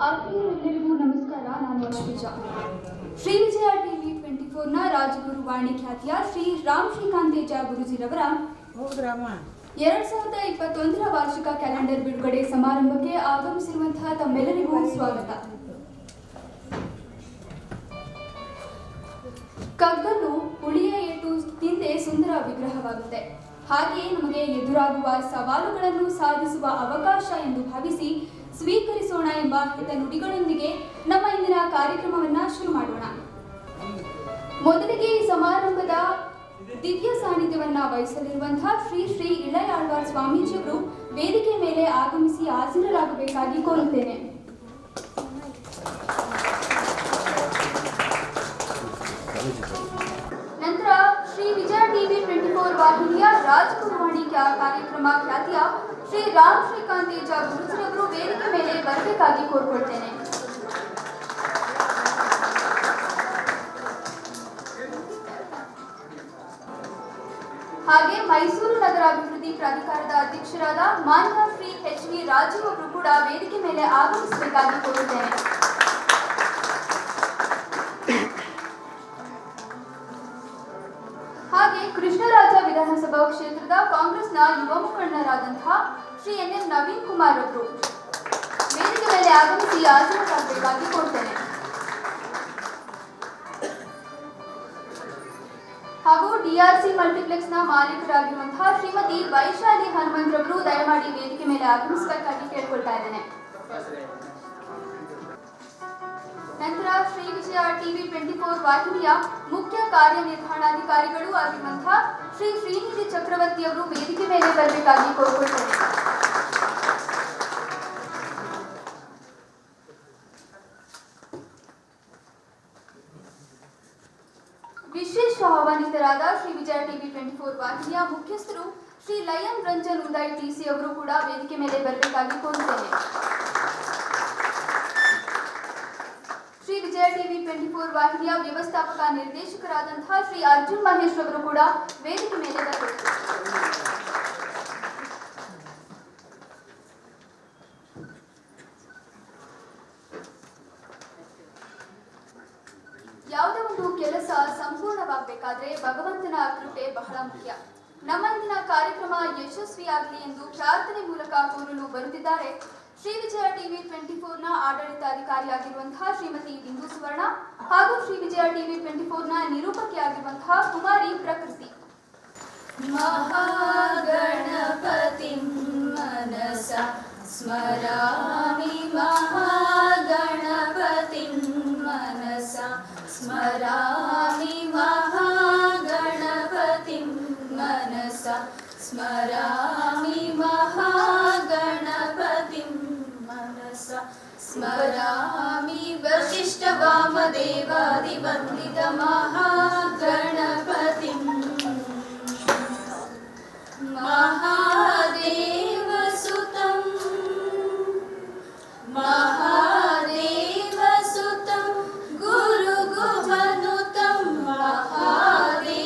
ಆತ್ಮೀಯರೆಲ್ಲರಿಗೂ ನಮಸ್ಕಾರ. ನಾನು ಅಶ್ವಿಜಾ. ಶ್ರೀ ವಿಜಯ ಟಿವಿ 24ನ ರಾಜಗುರು ವಾಣಿ ಖ್ಯಾತಿಯ ಶ್ರೀ ರಾಮ್ ಶ್ರೀಕಾಂತೇಜ ಗುರುಜಿರವರ 2021ರ ವಾರ್ಷಿಕ ಕ್ಯಾಲೆಂಡರ್ ಬಿಡುಗಡೆ ಸಮಾರಂಭಕ್ಕೆ ಆಗಮಿಸಿರುವಂತಹ ತಮ್ಮೆಲ್ಲರಿಗೂ ಸ್ವಾಗತ. ಕಗ್ಗಲ್ಲು ಹುಳಿಯ ಏಟು ತಿಂದೆ ಸುಂದರ ವಿಗ್ರಹವಾಗುತ್ತೆ. ಹಾಗೆಯೇ ನಮಗೆ ಎದುರಾಗುವ ಸವಾಲುಗಳನ್ನು ಸಾಧಿಸುವ ಅವಕಾಶ ಎಂದು ಭಾವಿಸಿ ಸ್ವೀಕರಿಸೋಣ ಎಂಬ ಹಿತ ನುಡಿಗಳೊಂದಿಗೆ ನಮ್ಮ ಇಂದಿನ ಕಾರ್ಯಕ್ರಮವನ್ನ ಶುರು ಮಾಡೋಣ. ಮೊದಲಿಗೆ ಈ ಸಮಾರಂಭದ ದಿವ್ಯ ಸಾನ್ನಿಧ್ಯವನ್ನ ವಹಿಸಲಿರುವಂತಹ ಶ್ರೀ ಶ್ರೀ ಇಳೆಯಾಳ್ವಾರ್ ಸ್ವಾಮೀಜಿಯವರು ವೇದಿಕೆ ಮೇಲೆ ಆಗಮಿಸಿ ಹಾಜರಾಗಬೇಕಾಗಿ ಕೋರುತ್ತೇನೆ. ನಂತರ ಶ್ರೀ ವಿಜಯ ಟಿವಿ 24 ವಾಹಿನಿಯ ರಾಜಗುರುವಾಣಿ ಕಾರ್ಯಕ್ರಮ ಖ್ಯಾತಿಯ ಶ್ರೀ ರಾಮ್ ಶ್ರೀಕಾಂತೇಜ ಗುರುಜಿರವರು ವೇದಿಕೆ ಮೇಲೆ ಬರಬೇಕಾಗಿ ಕೋರ್ಕೊಳ್ತೇನೆ. ಹಾಗೆ ಮೈಸೂರು ನಗರಾಭಿವೃದ್ಧಿ ಪ್ರಾಧಿಕಾರದ ಅಧ್ಯಕ್ಷರಾದ ಮಾನ್ಯ ಶ್ರೀ ಎಚ್ ವಿ ರಾಜೀವ್ ಅವರು ಕೂಡ ವೇದಿಕೆ ಮೇಲೆ ಆಗಮಿಸಬೇಕಾಗಿ ಕೋರುತ್ತೇನೆ. ಹಾಗೆ ಕೃಷ್ಣರಾಜ ವಿಧಾನಸಭಾ ಕ್ಷೇತ್ರದ ಕಾಂಗ್ರೆಸ್ನ ಯುವ ಮುಖಂಡರಾದಂತಹ ಶ್ರೀ ಎನ್ ಎಂ ನವೀನ್ ಕುಮಾರ್ ಅವರು ವೇದಿಕೆ ಮೇಲೆ ಆಗಮಿಸಿ ಹಾಜರಾಗಬೇಕಾಗಿ ಕೋರ್ತೇನೆ. ಹಾಗೂ ಡಿಆರ್ಸಿ ಮಲ್ಟಿಪ್ಲೆಕ್ಸ್ನ ಮಾಲೀಕರಾಗಿರುವಂತಹ ಶ್ರೀಮತಿ ವೈಶಾಲಿ ಹನುಮಂತ್ರವರು ದಯಮಾಡಿ ವೇದಿಕೆ ಮೇಲೆ ಆಗಮಿಸಬೇಕಾಗಿ ಕೇಳ್ಕೊಳ್ತಾ ಇದ್ದೇನೆ. ನಂತರ ಶ್ರೀ ವಿಜಯ ಟಿವಿ 24 ವಾಹಿನಿಯ ಮುಖ್ಯ ಕಾರ್ಯನಿರ್ವಹಣಾಧಿಕಾರಿಗಳು ಆಗಿರುವಂತಹ ಶ್ರೀ ಶ್ರೀನಿಧಿ ಚಕ್ರವರ್ತಿ ಅವರು ವೇದಿಕೆ ಮೇಲೆ ಬರಬೇಕಾಗಿ ಕೋರ್ಕೊಳ್ತೇನೆ. ವಿಶೇಷ ಆಹ್ವಾನಿತರಾದ ಶ್ರೀ ವಿಜಯ ಟಿವಿ 24 ವಾಹಿನಿಯ ಮುಖ್ಯಸ್ಥರು ಶ್ರೀ ಲಯನ್ ರಂಜನ್ ಉದಯ್ ಟಿಸಿ ಅವರು ಕೂಡ ವೇದಿಕೆ ಮೇಲೆ ಬರಬೇಕಾಗಿ ಕೋರುತ್ತೇನೆ. ಶ್ರೀ ವಿಜಯ ಟಿವಿ 24 ವಾಹಿನಿಯ ವ್ಯವಸ್ಥಾಪಕ ನಿರ್ದೇಶಕರಾದಂತಹ ಶ್ರೀ ಅರ್ಜುನ್ ಮಹೇಶ್ ಅವರು ಕೂಡ ವೇದಿಕೆ ಮೇಲೆ ಬರಬೇಕು. ಯಾವುದೇ ಒಂದು ಕೆಲಸ ಸಂಪೂರ್ಣವಾಗಬೇಕಾದ್ರೆ ಭಗವಂತನ ಕೃಪೆ ಬಹಳ ಮುಖ್ಯ. ನಮ್ಮ ಇಂದಿನ ಕಾರ್ಯಕ್ರಮ ಯಶಸ್ವಿಯಾಗಲಿ ಎಂದು ಪ್ರಾರ್ಥನೆ ಮೂಲಕ ಕೋರಲು ಬರುತ್ತಿದ್ದಾರೆ ಶ್ರೀ ವಿಜಯ ಟಿವಿ 24ನ ಆಡಳಿತಾಧಿಕಾರಿಯಾಗಿರುವಂತಹ ಶ್ರೀಮತಿ ಬಿಂದು ಸುವರ್ಣ ಹಾಗೂ ಶ್ರೀ ವಿಜಯ ಟಿವಿ 24ನ ನಿರೂಪಕಿಯಾಗಿರುವಂತಹ ಕುಮಾರಿ ಪ್ರಕೃತಿ. ಮಹಾಗಣಪತಿಂ ಮನಸಾ ಸ್ಮರಾಮಿ, ಮಹಾಗಣಪತಿಂ ಮನಸಾ ಸ್ಮರಾಮಿ, ಮಹಾಗಣಪತಿಂ ಮನಸಾ ಸ್ಮರಾಮಿ, ಮಹಾಗಣಪತಿಂ ಮನಸಾ ಸ್ಮರಾಮಿ, ವಸಿಷ್ಠ ವಾಮದೇವಾದಿವಂದಿತ ಮಹಾಗಣಪತಿಂ ಮಹಾದೇವಸುತಂ ಮಹಾದೇವಸುತಂ ಗುರುಗುಹನುತಂ ಮಹಾದೇವಸುತಂ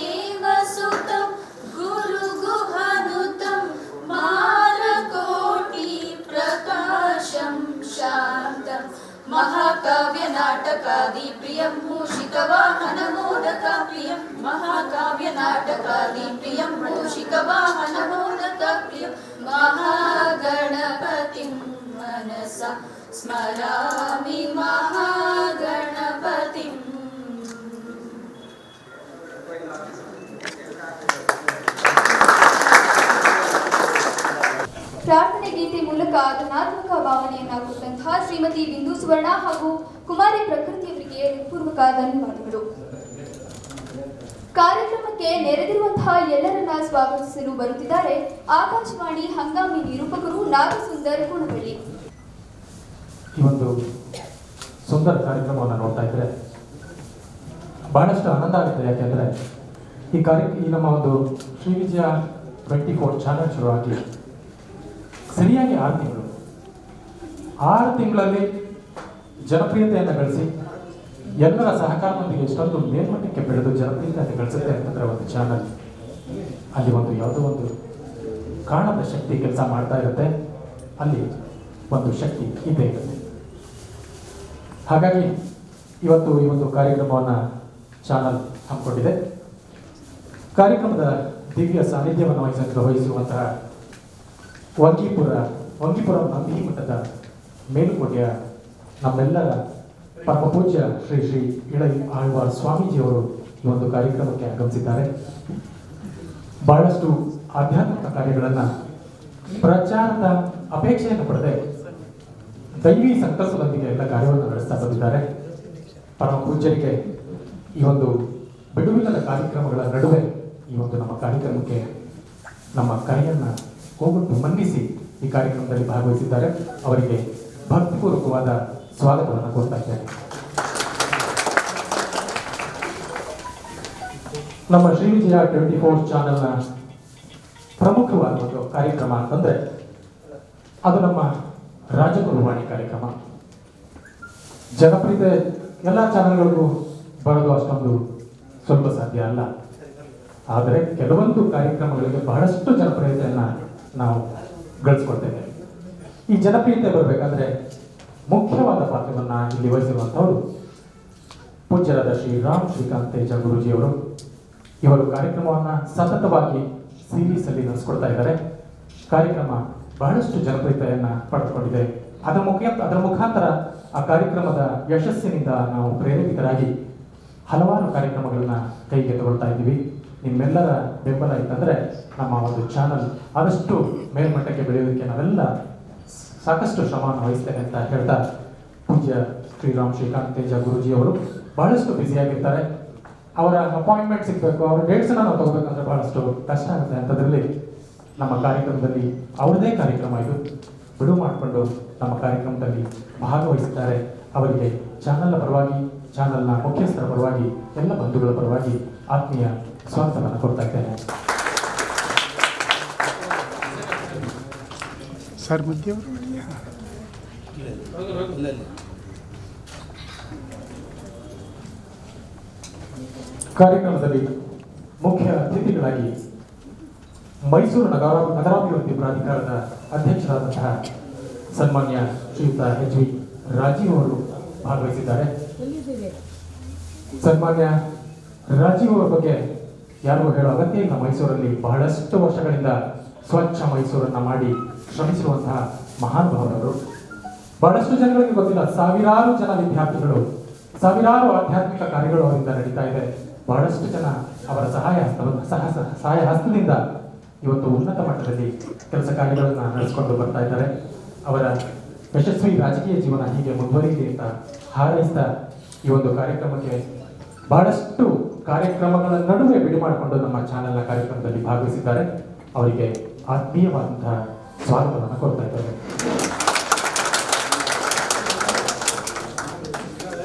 ಗುರುಗುಹನುತಂ ಮಾಲಕೋಟಿ ಪ್ರಕಾಶಂ ಶಾಂತಂ ಮಹಾಕಾವ್ಯ ನಾಟಕಾದಿ ಪ್ರಿಯಂ ಮೂಷಿಕ ವಾಹನ ಮೋದಕ ಪ್ರಿಯಂ ಮಹಾಕಾವ್ಯ ನಾಟಕಾದಿ ಪ್ರಿಯಂ ಮೂಷಿಕ ವಾಹನ ಮೋದಕ ಪ್ರಿಯಂ ಮಹಾಗಣಪತಿಂ ಮನಸಾ ಸ್ಮರಾಮಿ, ಮಹಾಗಣಪತಿಂ. ಪ್ರಾರ್ಥನೆ ಗೀತೆ ಮೂಲಕ ಧನಾತ್ಮಕ ಭಾವನೆಯನ್ನ ಕೊಟ್ಟಂತಹ ಶ್ರೀಮತಿ ಬಿಂದು ಸುವರ್ಣ ಹಾಗೂ ಕುಮಾರಿ ಪ್ರಕೃತಿಯವರಿಗೆ ಹೃತ್ಪೂರ್ವಕ ಧನ್ಯವಾದಗಳು. ಕಾರ್ಯಕ್ರಮಕ್ಕೆ ನೆರೆದಿರುವಂತಹ ಎಲ್ಲರನ್ನ ಸ್ವಾಗತಿಸಲು ಬರುತ್ತಿದ್ದಾರೆ ಆಕಾಶವಾಣಿ ಹಂಗಾಮಿ ನಿರೂಪಕರು ನಾಗಸುಂದರ್ ಕುಣಬಳ್ಳಿ. ಈ ಒಂದು ಸುಂದರ ಕಾರ್ಯಕ್ರಮವನ್ನು ನೋಡ್ತಾ ಇದ್ರೆ ಬಹಳಷ್ಟು ಆನಂದ ಆಗುತ್ತೆ. ಯಾಕೆಂದರೆ ಈ ನಮ್ಮ ಒಂದು ಶ್ರೀ ವಿಜಯ 24 ಚಾನೆಲ್ ಶುರುವಾಗಿ ಸರಿಯಾಗಿ 6 ತಿಂಗಳಲ್ಲಿ ಜನಪ್ರಿಯತೆಯನ್ನು ಗಳಿಸಿ ಎಲ್ಲರ ಸಹಕಾರದೊಂದಿಗೆ ಎಷ್ಟೊಂದು ಮೇಲ್ಮಟ್ಟಕ್ಕೆ ಬೆಳೆದು ಜನಪ್ರಿಯತೆ ಗಳಿಸುತ್ತೆ ಅಂತಂದರೆ ಒಂದು ಚಾನಲ್ ಅಲ್ಲಿ ಒಂದು ಯಾವುದೋ ಒಂದು ಕಾಣದ ಶಕ್ತಿ ಕೆಲಸ ಮಾಡ್ತಾ ಇರುತ್ತೆ. ಅಲ್ಲಿ ಒಂದು ಶಕ್ತಿ ಇದ್ದೇ ಇರುತ್ತೆ. ಹಾಗಾಗಿ ಇವತ್ತು ಈ ಒಂದು ಕಾರ್ಯಕ್ರಮವನ್ನು ಚಾನಲ್ ಹಮ್ಮಿಕೊಂಡಿದೆ. ಕಾರ್ಯಕ್ರಮದ ದಿವ್ಯ ಸಾನ್ನಿಧ್ಯವನ್ನು ವಹಿಸಿರುವಂತಹ ವಂಗಿಪುರ ನಂದಿ ಮಠದ ಮೇಲುಕೋಟೆಯ ನಮ್ಮೆಲ್ಲರ ಪರಮ ಪೂಜ್ಯ ಶ್ರೀ ಶ್ರೀ ಇಳೈ ಆಳ್ವಾರ್ ಸ್ವಾಮೀಜಿಯವರು ಈ ಒಂದು ಕಾರ್ಯಕ್ರಮಕ್ಕೆ ಆಗಮಿಸಿದ್ದಾರೆ. ಬಹಳಷ್ಟು ಆಧ್ಯಾತ್ಮಿಕ ಕಾರ್ಯಗಳನ್ನು ಪ್ರಚಾರದ ಅಪೇಕ್ಷೆಯನ್ನು ಪಡೆದೇ ದೈವಿ ಸಂಕಲ್ಪದೊಂದಿಗೆ ಎಲ್ಲ ಕಾರ್ಯವನ್ನು ನಡೆಸ್ತಾ ಬಂದಿದ್ದಾರೆ. ಪರಮ ಪೂಜ್ಯರಿಗೆ ಈ ಒಂದು ಬಿಡುವಿಲ್ಲದ ಕಾರ್ಯಕ್ರಮಗಳ ನಡುವೆ ಈ ಒಂದು ನಮ್ಮ ಕಾರ್ಯಕ್ರಮಕ್ಕೆ ನಮ್ಮ ಕರೆಯನ್ನು ಹೋಗೊಟ್ಟು ಮನ್ನಿಸಿ ಈ ಕಾರ್ಯಕ್ರಮದಲ್ಲಿ ಭಾಗವಹಿಸಿದ್ದಾರೆ. ಅವರಿಗೆ ಭಕ್ತಿಪೂರ್ವಕವಾದ ಸ್ವಾಗತವನ್ನು ಕೋರ್ತಾ ಇದ್ದೇನೆ. ನಮ್ಮ ಶ್ರೀ ವಿಜಯ 24 ಚಾನೆಲ್ನ ಪ್ರಮುಖವಾದ ಒಂದು ಕಾರ್ಯಕ್ರಮ ಅಂತಂದ್ರೆ ಅದು ನಮ್ಮ ರಾಜಗುರುವಾಣಿ ಕಾರ್ಯಕ್ರಮ. ಜನಪ್ರಿಯತೆ ಎಲ್ಲ ಚಾನೆಲ್ಗಳಿಗೂ ಬರೋದು ಅಷ್ಟೊಂದು ಸ್ವಲ್ಪ ಸಾಧ್ಯ ಅಲ್ಲ. ಆದರೆ ಕೆಲವೊಂದು ಕಾರ್ಯಕ್ರಮಗಳಿಗೆ ಬಹಳಷ್ಟು ಜನಪ್ರಿಯತೆಯನ್ನು ನಾವು ಗಳಿಸ್ಕೊಳ್ತೇವೆ. ಈ ಜನಪ್ರಿಯತೆ ಬರಬೇಕಾದ್ರೆ ಮುಖ್ಯವಾದ ಪಾತ್ರವನ್ನು ಇಲ್ಲಿ ವಹಿಸಿರುವಂಥವರು ಪೂಜ್ಯರಾದ ಶ್ರೀ ರಾಮ್ ಶ್ರೀಕಾಂತ್ ತೇಜ ಗುರೂಜಿಯವರು. ಇವರು ಕಾರ್ಯಕ್ರಮವನ್ನು ಸತತವಾಗಿ ಸೀರೀಸ್ ಅಲ್ಲಿ ನಡೆಸ್ಕೊಡ್ತಾ ಇದ್ದಾರೆ. ಕಾರ್ಯಕ್ರಮ ಬಹಳಷ್ಟು ಜನಪ್ರಿಯತೆಯನ್ನು ಪಡೆದುಕೊಂಡಿದೆ. ಅದರ ಮುಖಾಂತರ ಆ ಕಾರ್ಯಕ್ರಮದ ಯಶಸ್ಸಿನಿಂದ ನಾವು ಪ್ರೇರೇಪಿತರಾಗಿ ಹಲವಾರು ಕಾರ್ಯಕ್ರಮಗಳನ್ನ ಕೈಗೆ ತಗೊಳ್ತಾ ಇದ್ದೀವಿ. ನಿಮ್ಮೆಲ್ಲರ ಬೆಂಬಲ ಇತ್ತಂದ್ರೆ ನಮ್ಮ ಒಂದು ಚಾನಲ್ ಆದಷ್ಟು ಮೇಲ್ಮಟ್ಟಕ್ಕೆ ಬೆಳೆಯೋದಕ್ಕೆ ನಾವೆಲ್ಲ ಸಾಕಷ್ಟು ಶ್ರಮವನ್ನು ವಹಿಸ್ತೇನೆ ಅಂತ ಹೇಳ್ತಾ, ಪೂಜ್ಯ ಶ್ರೀರಾಮ್ ಶ್ರೀಕಾಂತ್ ತೇಜ ಗುರೂಜಿಯವರು ಬಹಳಷ್ಟು ಬ್ಯುಸಿಯಾಗಿರ್ತಾರೆ. ಅವರ ಅಪಾಯಿಂಟ್ಮೆಂಟ್ ಸಿಗಬೇಕು, ಅವರ ಡೇಟ್ಸನ್ನು ನಾವು ತಗೋಬೇಕಂದ್ರೆ ಬಹಳಷ್ಟು ಕಷ್ಟ ಆಗುತ್ತೆ. ಅಂಥದ್ರಲ್ಲಿ ನಮ್ಮ ಕಾರ್ಯಕ್ರಮದಲ್ಲಿ ಅವರದೇ ಕಾರ್ಯಕ್ರಮ ಇದು ಬಿಡುವು ಮಾಡಿಕೊಂಡು ನಮ್ಮ ಕಾರ್ಯಕ್ರಮದಲ್ಲಿ ಭಾಗವಹಿಸಿದ್ದಾರೆ. ಅವರಿಗೆ ಚಾನಲ್ನ ಪರವಾಗಿ, ಚಾನಲ್ನ ಮುಖ್ಯಸ್ಥರ ಪರವಾಗಿ, ಎಲ್ಲ ಬಂಧುಗಳ ಪರವಾಗಿ ಆತ್ಮೀಯ ಸ್ವಾಗತವನ್ನು ಕೊಡ್ತಾ ಇದ್ದೇನೆ. ಸರ್ ಮಧ್ಯ ಕಾರ್ಯಕ್ರಮದಲ್ಲಿ ಮುಖ್ಯ ಅತಿಥಿಗಳಾಗಿ ಮೈಸೂರು ನಗರಾಭಿವೃದ್ಧಿ ಪ್ರಾಧಿಕಾರದ ಅಧ್ಯಕ್ಷರಾದಂತಹ ಸನ್ಮಾನ್ಯ ಶ್ರೀಯುತ ಎಚ್ ವಿ ರಾಜೀವ್ ಅವರು ಭಾಗವಹಿಸಿದ್ದಾರೆ. ಸನ್ಮಾನ್ಯ ರಾಜೀವ್ ಅವರ ಬಗ್ಗೆ ಯಾರಿಗೂ ಹೇಳೋ ಅಗತ್ಯ ಇಲ್ಲ. ಮೈಸೂರಲ್ಲಿ ಬಹಳಷ್ಟು ವರ್ಷಗಳಿಂದ ಸ್ವಚ್ಛ ಮೈಸೂರನ್ನ ಮಾಡಿ ಶ್ರಮಿಸಿರುವಂತಹ ಮಹಾನುಭಾವರು. ಬಹಳಷ್ಟು ಜನಗಳಿಗೆ ಗೊತ್ತಿಲ್ಲ, ಸಾವಿರಾರು ಜನ ವಿದ್ಯಾರ್ಥಿಗಳು, ಸಾವಿರಾರು ಆಧ್ಯಾತ್ಮಿಕ ಕಾರ್ಯಗಳು ಅವರಿಂದ ನಡೀತಾ ಇದೆ. ಬಹಳಷ್ಟು ಜನ ಅವರ ಸಹಾಯ ಹಸ್ತದಿಂದ ಇವತ್ತು ಉನ್ನತ ಮಟ್ಟದಲ್ಲಿ ಕೆಲಸ ಕಾರ್ಯಗಳನ್ನು ನಡೆಸಿಕೊಂಡು ಬರ್ತಾ ಇದ್ದಾರೆ. ಅವರ ಯಶಸ್ವಿ ರಾಜಕೀಯ ಜೀವನ ಹೀಗೆ ಮುಂದುವರಿಯಲಿ ಅಂತ ಹಾರೈಸ್ತಾ ಈ ಒಂದು ಕಾರ್ಯಕ್ರಮಕ್ಕೆ ಬಹಳಷ್ಟು ಕಾರ್ಯಕ್ರಮಗಳ ನಡುವೆ ಬಿಡು ಮಾಡಿಕೊಂಡು ನಮ್ಮ ಚಾನೆಲ್ನ ಕಾರ್ಯಕ್ರಮದಲ್ಲಿ ಭಾಗವಹಿಸಿದ್ದಾರೆ. ಅವರಿಗೆ ಆತ್ಮೀಯವಾದಂತಹ ಸ್ವಾಗತವನ್ನು ಕೊಡ್ತಾ ಇದ್ದಾರೆ.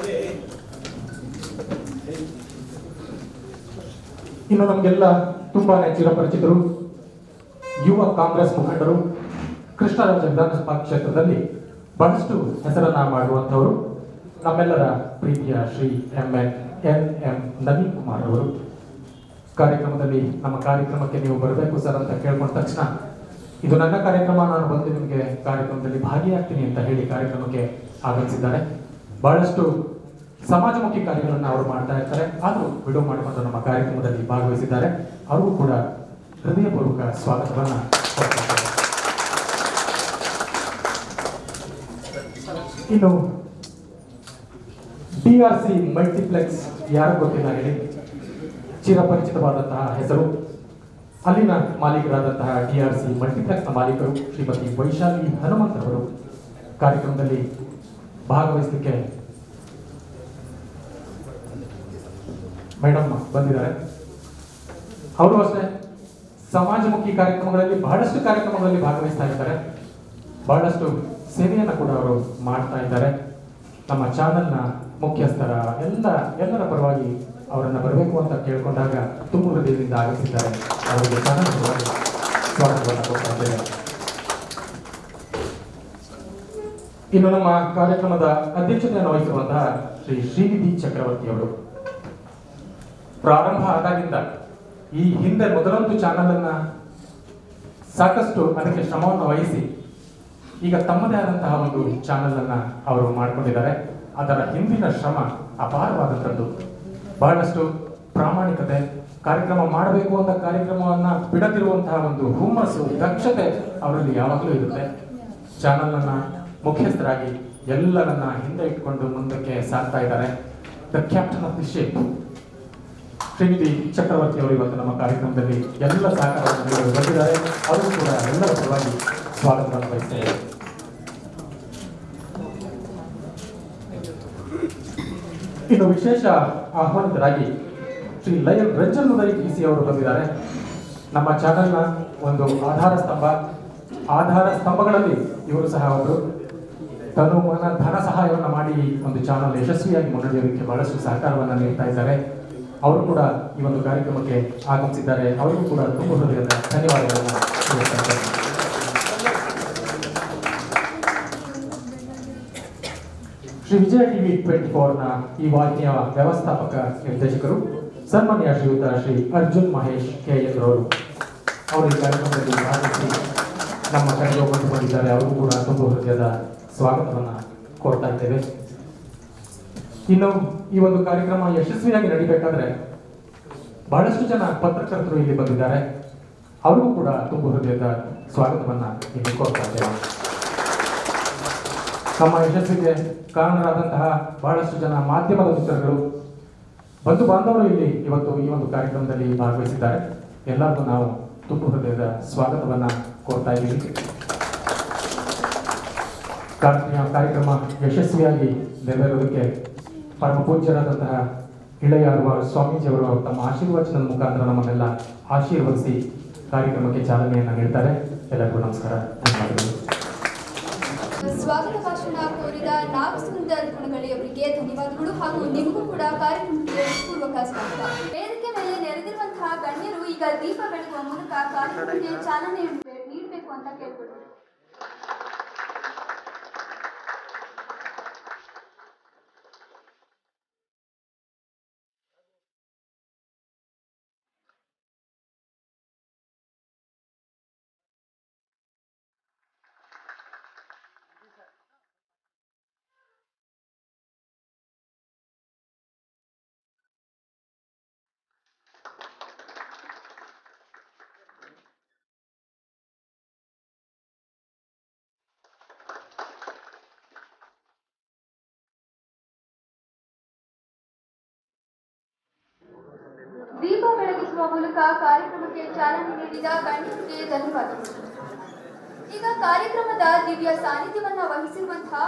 ಇನ್ನು ನಮಗೆಲ್ಲ ತುಂಬಾನೇ ಚಿರಪರಿಚಿತರು, ಯುವ ಕಾಂಗ್ರೆಸ್ ಮುಖಂಡರು, ಕೃಷ್ಣರಾಜ ವಿಧಾನಸಭಾ ಕ್ಷೇತ್ರದಲ್ಲಿ ಬಹಳಷ್ಟು ಹೆಸರನ್ನ ಮಾಡುವಂಥವರು, ನಮ್ಮೆಲ್ಲರ ಪ್ರೀತಿಯ ಶ್ರೀ ಎನ್ ನವೀನ್ ಕುಮಾರ್ ಅವರು. ಕಾರ್ಯಕ್ರಮದಲ್ಲಿ ನಮ್ಮ ಕಾರ್ಯಕ್ರಮಕ್ಕೆ ನೀವು ಬರಬೇಕು ಸರ್ ಅಂತ ಕೇಳ್ಕೊಂಡ ತಕ್ಷಣ ಇದು ನನ್ನ ಕಾರ್ಯಕ್ರಮ, ನಾನು ಬಂದು ನಿಮಗೆ ಕಾರ್ಯಕ್ರಮದಲ್ಲಿ ಭಾಗಿಯಾಗ್ತೀನಿ ಅಂತ ಹೇಳಿ ಕಾರ್ಯಕ್ರಮಕ್ಕೆ ಆಗಮಿಸಿದ್ದಾರೆ. ಬಹಳಷ್ಟು ಸಮಾಜಮುಖಿ ಕಾರ್ಯಗಳನ್ನು ಅವರು ಮಾಡ್ತಾ ಇರ್ತಾರೆ. ಆದರೂ ಬಿಡುವು ಮಾಡಿಕೊಂಡು ನಮ್ಮ ಕಾರ್ಯಕ್ರಮದಲ್ಲಿ ಭಾಗವಹಿಸಿದ್ದಾರೆ. ಅವ್ರಿಗೂ ಕೂಡ ಹೃದಯಪೂರ್ವಕ ಸ್ವಾಗತವನ್ನು ಕೊಡ್ತಾರೆ. ಇನ್ನು DRC ಮಲ್ಟಿಪ್ಲೆಕ್ಸ್ ಯಾರು ಗೊತ್ತಿಲ್ಲ ಹೇಳಿ, ಚಿರಪರಿಚಿತವಾದಂತಹ ಹೆಸರು. ಅಲ್ಲಿನ ಮಾಲೀಕರಾದಂತಹ DRC ಮಲ್ಟಿಪ್ಲೆಕ್ಸ್ನ ಮಾಲೀಕರು ಶ್ರೀಮತಿ ವೈಶಾಲಿ ಹನುಮಂತರವರು ಕಾರ್ಯಕ್ರಮದಲ್ಲಿ ಭಾಗವಹಿಸಲಿಕ್ಕೆ ಮೇಡಮ್ ಬಂದಿದ್ದಾರೆ. ಅವರು ಅಷ್ಟೇ ಸಮಾಜಮುಖಿ ಕಾರ್ಯಕ್ರಮಗಳಲ್ಲಿ ಬಹಳಷ್ಟು ಕಾರ್ಯಕ್ರಮಗಳಲ್ಲಿ ಭಾಗವಹಿಸ್ತಾ ಇದ್ದಾರೆ. ಬಹಳಷ್ಟು ಸೇವೆಯನ್ನು ಕೂಡ ಅವರು ಮಾಡ್ತಾ ಇದ್ದಾರೆ. ನಮ್ಮ ಚಾನೆಲ್ನ ಮುಖ್ಯಸ್ಥರ ಎಲ್ಲರ ಪರವಾಗಿ ಅವರನ್ನು ಬರಬೇಕು ಅಂತ ಕೇಳಿಕೊಂಡಾಗ ತುಂಬ ಹೃದಯದಿಂದ ಆಗಮಿಸಿದ್ದಾರೆ. ಅವರಿಗೆ ಚಾನೆಲ್ ಪರವಾಗಿ ಸ್ವಾಗತವನ್ನು ಕೊಡ್ತಾ ಇದ್ದೇನೆ. ಇನ್ನು ನಮ್ಮ ಕಾರ್ಯಕ್ರಮದ ಅಧ್ಯಕ್ಷತೆಯನ್ನು ವಹಿಸಿರುವಂತಹ ಶ್ರೀ ಶ್ರೀನಿಧಿ ಚಕ್ರವರ್ತಿ ಅವರು ಪ್ರಾರಂಭ ಆದಾಗಿಂದ ಈ ಹಿಂದೆ ಮೊದಲೊಂದು ಚಾನಲ್ ಅನ್ನ ಸಾಕಷ್ಟು ಅದಕ್ಕೆ ಶ್ರಮವನ್ನು ವಹಿಸಿ ಈಗ ತಮ್ಮದೇ ಆದಂತಹ ಒಂದು ಚಾನಲ್ ಅನ್ನ ಅವರು ಮಾಡ್ಕೊಂಡಿದ್ದಾರೆ. ಅದರ ಹಿಂದಿನ ಶ್ರಮ ಅಪಾರವಾದಂಥದ್ದು. ಬಹಳಷ್ಟು ಪ್ರಾಮಾಣಿಕತೆ, ಕಾರ್ಯಕ್ರಮ ಮಾಡಬೇಕು ಅಂತ ಕಾರ್ಯಕ್ರಮವನ್ನ ಬಿಡದಿರುವಂತಹ ಒಂದು ಹುಮ್ಮಸ್ಸು, ದಕ್ಷತೆ ಅವರಲ್ಲಿ ಯಾವಾಗಲೂ ಇರುತ್ತೆ. ಚಾನಲ್ನ ಮುಖ್ಯಸ್ಥರಾಗಿ ಎಲ್ಲರನ್ನ ಹಿಂದೆ ಇಟ್ಕೊಂಡು ಮುಂದಕ್ಕೆ ಸಾಗ್ತಾ ಇದ್ದಾರೆ. The captain of the ship Shrinidhi Chakravarthi ಅವರು ಇವತ್ತು ನಮ್ಮ ಕಾರ್ಯಕ್ರಮದಲ್ಲಿ ಎಲ್ಲ ಸಹಕಾರವನ್ನು ನೀಡಲು ಬಂದಿದ್ದಾರೆ. ಅವರು ಕೂಡ ಎಲ್ಲರ ಪರವಾಗಿ ಸ್ವಾಗತವನ್ನು ಬಯಸ್ತೇವೆ. ಇನ್ನು ವಿಶೇಷ ಆಹ್ವಾನಿತರಾಗಿ ಶ್ರೀ ಲಯನ್ ರಂಜನ್ ಉದಯ್ ಡಿಸಿ ಅವರು ಬಂದಿದ್ದಾರೆ. ನಮ್ಮ ಚಾನೆಲ್ನ ಒಂದು ಆಧಾರ ಸ್ತಂಭಗಳಲ್ಲಿ ಇವರು ಸಹ ಅವರು ತನು ಮನ ಧನ ಸಹಾಯವನ್ನು ಮಾಡಿ ಒಂದು ಚಾನಲ್ ಯಶಸ್ವಿಯಾಗಿ ಮುನ್ನಡೆಯೋದಕ್ಕೆ ಬಹಳಷ್ಟು ಸಹಕಾರವನ್ನು ನೀಡ್ತಾ ಇದ್ದಾರೆ. ಅವರು ಕೂಡ ಈ ಒಂದು ಕಾರ್ಯಕ್ರಮಕ್ಕೆ ಆಗಮಿಸಿದ್ದಾರೆ. ಅವರಿಗೂ ಕೂಡ ತುಂಬ ಹೃದಯದ ಧನ್ಯವಾದಗಳನ್ನು ತಿಳಿಸ್ತಾ ಇದ್ದಾರೆ. ಶ್ರೀ ವಿಜಯ ಟಿವಿ 24ನ ಈ ವಾಹಿನಿಯ ವ್ಯವಸ್ಥಾಪಕ ನಿರ್ದೇಶಕರು ಸನ್ಮಾನ್ಯ ಶ್ರೀಯುತ ಶ್ರೀ ಅರ್ಜುನ್ ಮಹೇಶ್ KN ಅವರು ಈ ಕಾರ್ಯಕ್ರಮದಲ್ಲಿ ಭಾಗವಹಿಸಿ ನಮ್ಮ ಕಡೆಗೆ ಬಂದುಕೊಂಡಿದ್ದಾರೆ. ಅವರಿಗೂ ಕೂಡ ತುಂಬ ಹೃದಯದ ಸ್ವಾಗತವನ್ನು ಕೋರ್ತಾ ಇದ್ದೇವೆ. ಇನ್ನು ಈ ಒಂದು ಕಾರ್ಯಕ್ರಮ ಯಶಸ್ವಿಯಾಗಿ ನಡೀಬೇಕಾದ್ರೆ ಬಹಳಷ್ಟು ಜನ ಪತ್ರಕರ್ತರು ಇಲ್ಲಿ ಬಂದಿದ್ದಾರೆ. ಅವರಿಗೂ ಕೂಡ ತುಂಬ ಹೃದಯದ ಸ್ವಾಗತವನ್ನ ಇಲ್ಲಿ ಕೋರ್ತಾ ಇದ್ದೇವೆ. ನಮ್ಮ ಯಶಸ್ಸಿಗೆ ಕಾರಣರಾದಂತಹ ಬಹಳಷ್ಟು ಜನ ಮಾಧ್ಯಮದ ಮಿತ್ರರು, ಬಂಧು ಬಾಂಧವರು ಇಲ್ಲಿ ಇವತ್ತು ಈ ಒಂದು ಕಾರ್ಯಕ್ರಮದಲ್ಲಿ ಭಾಗವಹಿಸಿದ್ದಾರೆ. ಎಲ್ಲರಿಗೂ ನಾವು ತುಂಬ ಹೃದಯದ ಸ್ವಾಗತವನ್ನ ಕೋರ್ತಾ ಇದ್ದೀವಿ. ಕಾರ್ಯಕ್ರಮ ಯಶಸ್ವಿಯಾಗಿ ನೆರವೇರೋದಕ್ಕೆ ಪರಮ ಪೂಜ್ಯರಾದಂತಹ ಇಳೆಯಾರುವ ಸ್ವಾಮೀಜಿಯವರು ತಮ್ಮ ಆಶೀರ್ವಚನದ ಮುಖಾಂತರ ನಮ್ಮನ್ನೆಲ್ಲ ಆಶೀರ್ವದಿಸಿ ಕಾರ್ಯಕ್ರಮಕ್ಕೆ ಚಾಲನೆಯನ್ನು ನೀಡ್ತಾರೆ. ಎಲ್ಲರಿಗೂ ನಮಸ್ಕಾರ. ಸ್ವಾಗತ ಭಾಷಣ ಕೋರಿದ ನಾಗ್ ಸುಂದರ್ ಕುಣಗಳಿ ಅವರಿಗೆ ಧನ್ಯವಾದಗಳು. ಹಾಗೂ ನಿಮಗೂ ಕೂಡ ಕಾರ್ಯಕ್ರಮಕ್ಕೆ ಪೂರ್ವಕ ಸ್ವಾಗತ. ವೇದಿಕೆ ಮೇಲೆ ನೆರೆದಿರುವಂತಹ ಗಣ್ಯರು ಈಗ ದೀಪ ಬೆಳಗುವ ಮೂಲಕ ಕಾರ್ಯಕ್ರಮಕ್ಕೆ ಚಾಲನೆ ನೀಡಬೇಕು ಅಂತ ಕೇಳ್ಕೊಳ್ತಾರೆ. ದೀಪ ಬೆಳಗಿಸುವ ಮೂಲಕ ಕಾರ್ಯಕ್ರಮಕ್ಕೆ ಚಾಲನೆ ನೀಡಿದ ಗಣ್ಯರಿಗೆ ಧನ್ಯವಾದಗಳು. ಈಗ ಕಾರ್ಯಕ್ರಮದ ದಿವ್ಯ ಸಾನ್ನಿಧ್ಯವನ್ನ ವಹಿಸಿರುವಂತಹ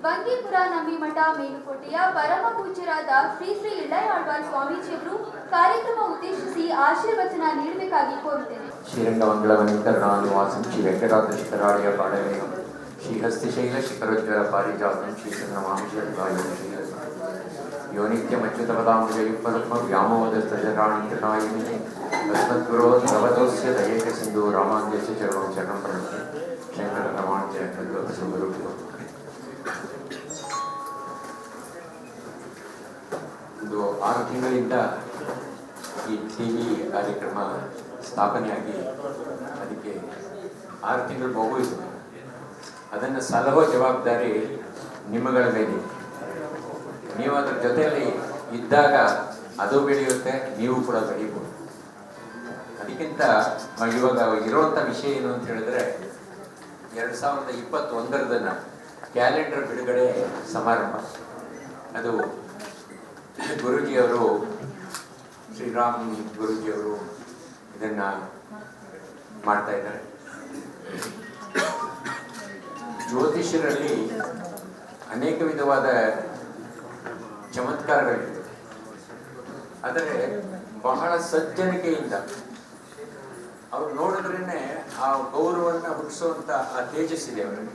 ಬಂಗೀಪುರ ನಂಬಿಮಠ ಮೇಲುಕೋಟೆಯ ಪರಮ ಪೂಜ್ಯರಾದ ಶ್ರೀ ಶ್ರೀ ಇಳೆಯಾಳ್ವಾರ್ ಸ್ವಾಮೀಜಿಯವರು ಕಾರ್ಯಕ್ರಮ ಉದ್ದೇಶಿಸಿ ಆಶೀರ್ವಚನ ನೀಡಬೇಕಾಗಿ ಕೋರುತ್ತೇನೆ. ಶ್ರೀರಂಗಮಂಗಲವನಿಕರುಣಾನಿವಾಸಂ ಶ್ರೀ ವೆಂಕಟಾದ್ರಿಶಿಖರಾಳಿಯ ಪಾಡವೇಗಂ ಶ್ರೀ ಹಸ್ತಿಶೈಲ ಶಿಖರೋಜ್ವಲ ಪಾರಿಜಾತಂ ಶ್ರೀ ಚಂದ್ರಮಾಂಶಾಯ ಯೋನಿತ್ಯಮಚ್ಯುತಪದಾಂಬುಜಯುಕ್ತಪದ್ಮ ವ್ಯಾಮೋದಸ್ತಜರಾಣಿಕೃತಾಯಿನಿ ತಸ್ಮದ್ಗುರೋ ಭವತೋಸ್ಯ ದಯೇಕ ಸಿಂಧು ರಾಮಾಂಜಸ್ಯ ಚರಣಂ ಶರಣಂ ಪ್ರಣಮ್ಯ ಶಂಕರ ರಮಾಂಜಯ ಕಲ್ವಸುಗುರುಭ್ಯೋ. ಒಂದು 6 ತಿಂಗಳಿಂದ ಈ ಟಿವಿ ಕಾರ್ಯಕ್ರಮ ಸ್ಥಾಪನೆಯಾಗಿ ಅದಕ್ಕೆ 6 ತಿಂಗಳು ಮಗುವಿದೆ. ಅದನ್ನು ಸಲಹೋ ಜವಾಬ್ದಾರಿ ನಿಮ್ಮಗಳ ಮೇಲೆ. ನೀವು ಅದರ ಜೊತೆಯಲ್ಲಿ ಇದ್ದಾಗ ಅದು ಬೆಳೆಯುತ್ತೆ, ನೀವು ಕೂಡ ಬೆಳೀಬೋದು. ಅದಕ್ಕಿಂತ ಇವಾಗ ಇರುವಂಥ ವಿಷಯ ಏನು ಅಂತ ಹೇಳಿದ್ರೆ 2021 ಕ್ಯಾಲೆಂಡರ್ ಬಿಡುಗಡೆ ಸಮಾರಂಭ. ಅದು ಗುರೂಜಿಯವರು, ಶ್ರೀರಾಮ್ ಗುರೂಜಿಯವರು ಇದನ್ನ ಮಾಡ್ತಾ ಇದ್ದಾರೆ. ಜ್ಯೋತಿಷ್ಯರಲ್ಲಿ ಅನೇಕ ವಿಧವಾದ ಚಮತ್ಕಾರಗಳಿವೆ. ಆದರೆ ಬಹಳ ಸಜ್ಜನಿಕೆಯಿಂದ ಅವ್ರು ನೋಡಿದ್ರೇನೆ ಆ ಗೌರವವನ್ನು ಹುಟ್ಟಿಸುವಂತ ಆ ತೇಜಸ್ಸಿದೆ ಅವರಿಗೆ.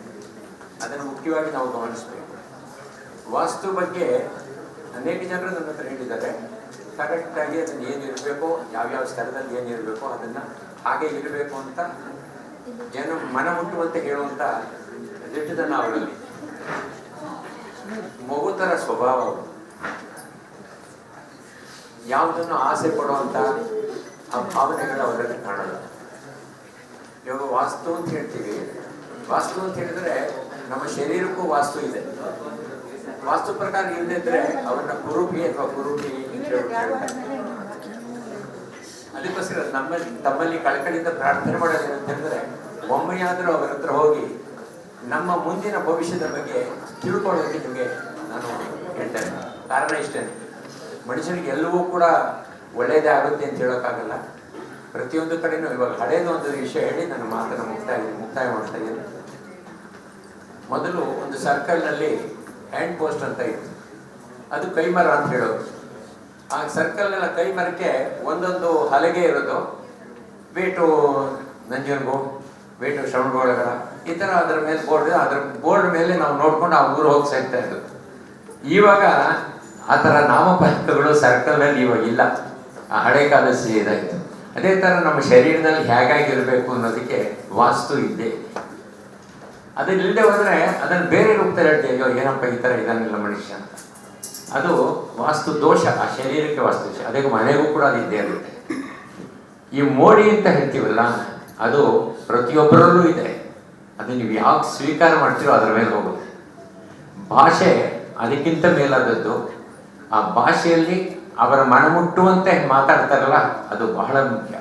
ಅದನ್ನು ಮುಖ್ಯವಾಗಿ ನಾವು ಗಮನಿಸಬೇಕು. ವಾಸ್ತು ಬಗ್ಗೆ ಅನೇಕ ಜನರು ನನ್ನ ಹತ್ರ ಹೇಳಿದ್ದಾರೆ. ಕರೆಕ್ಟಾಗಿ ಅದನ್ನು ಏನಿರಬೇಕೋ, ಯಾವ್ಯಾವ ಸ್ಥಳದಲ್ಲಿ ಏನಿರಬೇಕೋ ಅದನ್ನು ಹಾಗೆ ಇರಬೇಕು ಅಂತ ಮನ ಮುಟ್ಟುವಂತೆ ಹೇಳುವಂಥ ದಿಟ್ಟತನ ಅವರಲ್ಲಿ. ಮಗುತರ ಸ್ವಭಾವ, ಯಾವುದನ್ನು ಆಸೆ ಪಡುವಂಥ ಆ ಭಾವನೆಗಳು ಅವರಲ್ಲಿ ಕಾಣಲ್ಲ. ಇವಾಗ ವಾಸ್ತು ಅಂತ ಹೇಳ್ತೀವಿ. ವಾಸ್ತು ಅಂತ ಹೇಳಿದ್ರೆ ನಮ್ಮ ಶರೀರಕ್ಕೂ ವಾಸ್ತು ಇದೆ. ವಾಸ್ತು ಪ್ರಕಾರ ಇಲ್ಲದಿದ್ರೆ ಅವನ್ನ ಕುರುಬಿ ಅಥವಾ ಕುರುಬಿ ಅಂತ ಹೇಳ್ತಾರೆ. ಅದಕ್ಕೋಸ್ಕರ ತಮ್ಮಲ್ಲಿ ಕಳಕಳಿಯಿಂದ ಪ್ರಾರ್ಥನೆ ಮಾಡೋದು ಅಂತಂದ್ರೆ ಒಮ್ಮೆಯಾದರೂ ಅವರ ಹತ್ರ ಹೋಗಿ ನಮ್ಮ ಮುಂದಿನ ಭವಿಷ್ಯದ ಬಗ್ಗೆ ತಿಳ್ಕೊಳ್ಳೋಕೆ ನಿಮಗೆ ನಾನು ಹೇಳ್ತೇನೆ. ಕಾರಣ ಇಷ್ಟೇ, ಮನುಷ್ಯನಿಗೆ ಎಲ್ಲವೂ ಕೂಡ ಒಳ್ಳೆಯದೇ ಆಗುತ್ತೆ ಅಂತ ಹೇಳೋಕ್ಕಾಗಲ್ಲ. ಪ್ರತಿಯೊಂದು ಕಡೆನೂ ಇವಾಗ ಹಳೇದು ಒಂದು ವಿಷಯ ಹೇಳಿ ನನ್ನ ಮಾತನ್ನು ಮುಕ್ತಾಯ ಮಾಡ್ತಾ ಇದ್ದೀನಿ. ಮೊದಲು ಒಂದು ಸರ್ಕಲ್ನಲ್ಲಿ ಹ್ಯಾಂಡ್ ಪೋಸ್ಟ್ ಅಂತ ಇತ್ತು, ಅದು ಕೈಮರ ಅಂತ ಹೇಳೋದು. ಆ ಸರ್ಕಲ್ನೆಲ್ಲ ಕೈಮರಕ್ಕೆ ಒಂದೊಂದು ಹಲಗೆ ಇರೋದು, ವೇಟು ನಂಜನಗೂಡು, ವೇಟು ಶ್ರವಣಬೆಳಗೊಳ, ಈ ಥರ ಅದರ ಮೇಲೆ ಬೋರ್ಡ್ ಮೇಲೆ ನಾವು ನೋಡ್ಕೊಂಡು ಆ ಊರು ಹೋಗಿ ಸೇರ್ತಾ ಇದ್ದು. ಇವಾಗ ಆ ಥರ ನಾಮಫಲಕಗಳು ಸರ್ಕಲ್ನಲ್ಲಿ ಇವಾಗ ಇಲ್ಲ, ಆ ಹಳೆ ಕಾಲದ ಇದಾಯಿತು. ಅದೇ ಥರ ನಮ್ಮ ಶರೀರದಲ್ಲಿ ಹೇಗಾಗಿರ್ಬೇಕು ಅನ್ನೋದಕ್ಕೆ ವಾಸ್ತು ಇದ್ದೇ. ಅದನ್ನಿಲ್ಲದೆ ಹೋದರೆ ಅದನ್ನು ಬೇರೆ ರೂಪದಲ್ಲಿ ಹೇಳ್ತೇವೆ, ಅಯ್ಯೋ ಏನಪ್ಪ ಈ ಥರ ಇದಾನಿಲ್ಲ ಮನುಷ್ಯ ಅಂತ. ಅದು ವಾಸ್ತು ದೋಷ, ಆ ಶರೀರಕ್ಕೆ ವಾಸ್ತು ದೋಷ. ಅದೇ ಮನೆಗೂ ಕೂಡ ಅದು ಇದ್ದೇ ಇರುತ್ತೆ. ಈ ಮೋಡಿ ಅಂತ ಹೇಳ್ತೀವಲ್ಲ, ಅದು ಪ್ರತಿಯೊಬ್ಬರಲ್ಲೂ ಇದೆ. ಅದು ನೀವು ಯಾವಾಗ ಸ್ವೀಕಾರ ಮಾಡ್ತೀರೋ ಅದರ ಮೇಲೆ ಹೋಗುತ್ತೆ. ಭಾಷೆ ಅದಕ್ಕಿಂತ ಮೇಲಾದದ್ದು. ಆ ಭಾಷೆಯಲ್ಲಿ ಅವರ ಮನಮುಟ್ಟುವಂತೆ ಮಾತಾಡ್ತಾರಲ್ಲ, ಅದು ಬಹಳ ಮುಖ್ಯ.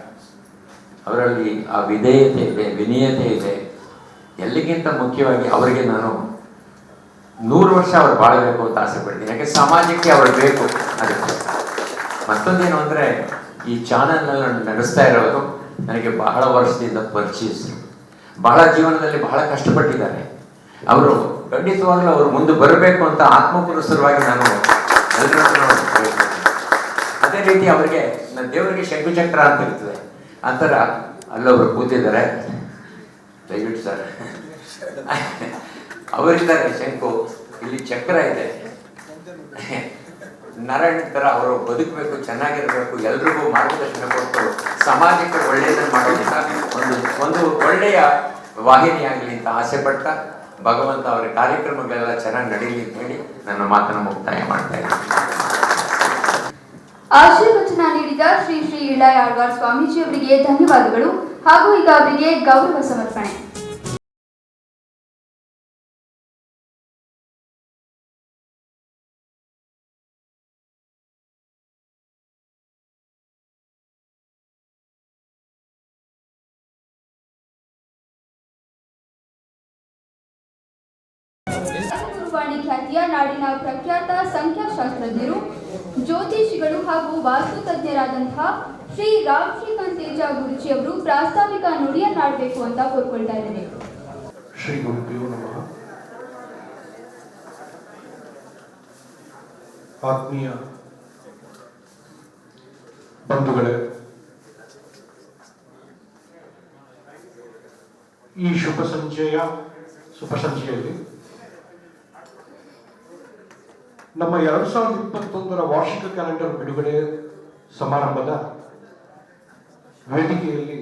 ಅವರಲ್ಲಿ ಆ ವಿಧೇಯತೆ ಇದೆ, ವಿನಯತೆ ಇದೆ. ಎಲ್ಲಿಗಿಂತ ಮುಖ್ಯವಾಗಿ ಅವರಿಗೆ ನಾನು 100 ವರ್ಷ ಅವ್ರು ಬಾಳಬೇಕು ಅಂತ ಆಸೆ ಪಡ್ತೀನಿ. ಯಾಕೆ ಸಮಾಜಕ್ಕೆ ಅವ್ರು ಬೇಕು. ಅದಕ್ಕೆ ಮತ್ತೊಂದೇನು ಅಂದರೆ, ಈ ಚಾನಲ್ನೆಲ್ಲ ನಡೆಸ್ತಾ ಇರೋರು ನನಗೆ ಬಹಳ ವರ್ಷದಿಂದ ಪರಿಚಯಿಸಿದ್ರು. ಬಹಳ ಜೀವನದಲ್ಲಿ ಬಹಳ ಕಷ್ಟಪಟ್ಟಿದ್ದಾರೆ. ಅವರು ಖಂಡಿತವಾಗ್ಲೂ ಅವರು ಮುಂದೆ ಬರಬೇಕು ಅಂತ ಆತ್ಮಪುರಸ್ಸರವಾಗಿ ನಾನು ಎಲ್ಲರೂ. ಅದೇ ರೀತಿ ಅವರಿಗೆ ನನ್ನ ದೇವರಿಗೆ ಶಂಕುಚಕ್ರ ಅಂತ ಇರ್ತದೆ, ಆ ಥರ ಅಲ್ಲೊಬ್ರು ಕೂತಿದ್ದಾರೆ, ದಯವಿಟ್ಟು ಸರ್, ಅವರಿದ್ದಾರೆ ಶಂಕು, ಇಲ್ಲಿ ಚಕ್ರ ಇದೆ. ನಾರಾಯಣ ಥರ ಅವರು ಬದುಕಬೇಕು, ಚೆನ್ನಾಗಿರ್ಬೇಕು, ಎಲ್ರಿಗೂ ಮಾರ್ಗದರ್ಶನ ಕೊಟ್ಟು ಸಮಾಜಕ್ಕೆ ಒಳ್ಳೆಯದನ್ನು ಮಾಡೋದ್ರಿಂದ ಒಂದು ಒಳ್ಳೆಯ ವಾಹಿನಿ ಆಗಲಿ ಅಂತ ಆಸೆ ಪಟ್ಟ ಭಗವಂತ ಅವರ ಕಾರ್ಯಕ್ರಮಗಳೆಲ್ಲ ಚೆನ್ನಾಗಿ ನಡೀಲಿ ಅಂತ ಹೇಳಿ ನನ್ನ ಮಾತನ್ನು ಮುಕ್ತಾಯ ಮಾಡ್ತಾ ಇದ್ದೀನಿ. ಆಶೀರ್ವಚನ ನೀಡಿದ ಶ್ರೀ ಶ್ರೀ ಇಳಯ ಆಳ್ವಾರ್ ಸ್ವಾಮೀಜಿ ಅವರಿಗೆ ಧನ್ಯವಾದಗಳು. ಹಾಗೂ ಈಗ ಅವರಿಗೆ ಗೌರವ ಸಮರ್ಪಣೆ. ಗುರುವಾಣಿ ಖ್ಯಾತಿಯ ನಾಡಿನ ಪ್ರಖ್ಯಾತ ಸಂಖ್ಯಾಶಾಸ್ತ್ರಜ್ಞರು, ಜ್ಯೋತಿಷಿಗಳು ಹಾಗೂ ವಾಸ್ತು ತಜ್ಞರಾದಂತಹ ಶ್ರೀ ರಾಮ್ ಶ್ರೀಕಾಂತ್ ತೇಜ ಗುರುಜಿ ಅವರು ಪ್ರಾಸ್ತಾವಿಕ ನುಡಿಯನ್ನಾಡಬೇಕು ಅಂತ ಕೋರ್ಕೊಳ್ತಾ ಇದ್ದೇನೆ. ಶ್ರೀ ಗುರುಭ್ಯೋ ನಮಃ. ಆತ್ಮೀಯ ಬಂಧುಗಳೇ, ಈ ಶುಭ ಸಂಜೆಯಲ್ಲಿ ನಮ್ಮ 2021 ವಾರ್ಷಿಕ ಕ್ಯಾಲೆಂಡರ್ ಬಿಡುಗಡೆ ಸಮಾರಂಭದ ವೇದಿಕೆಯಲ್ಲಿ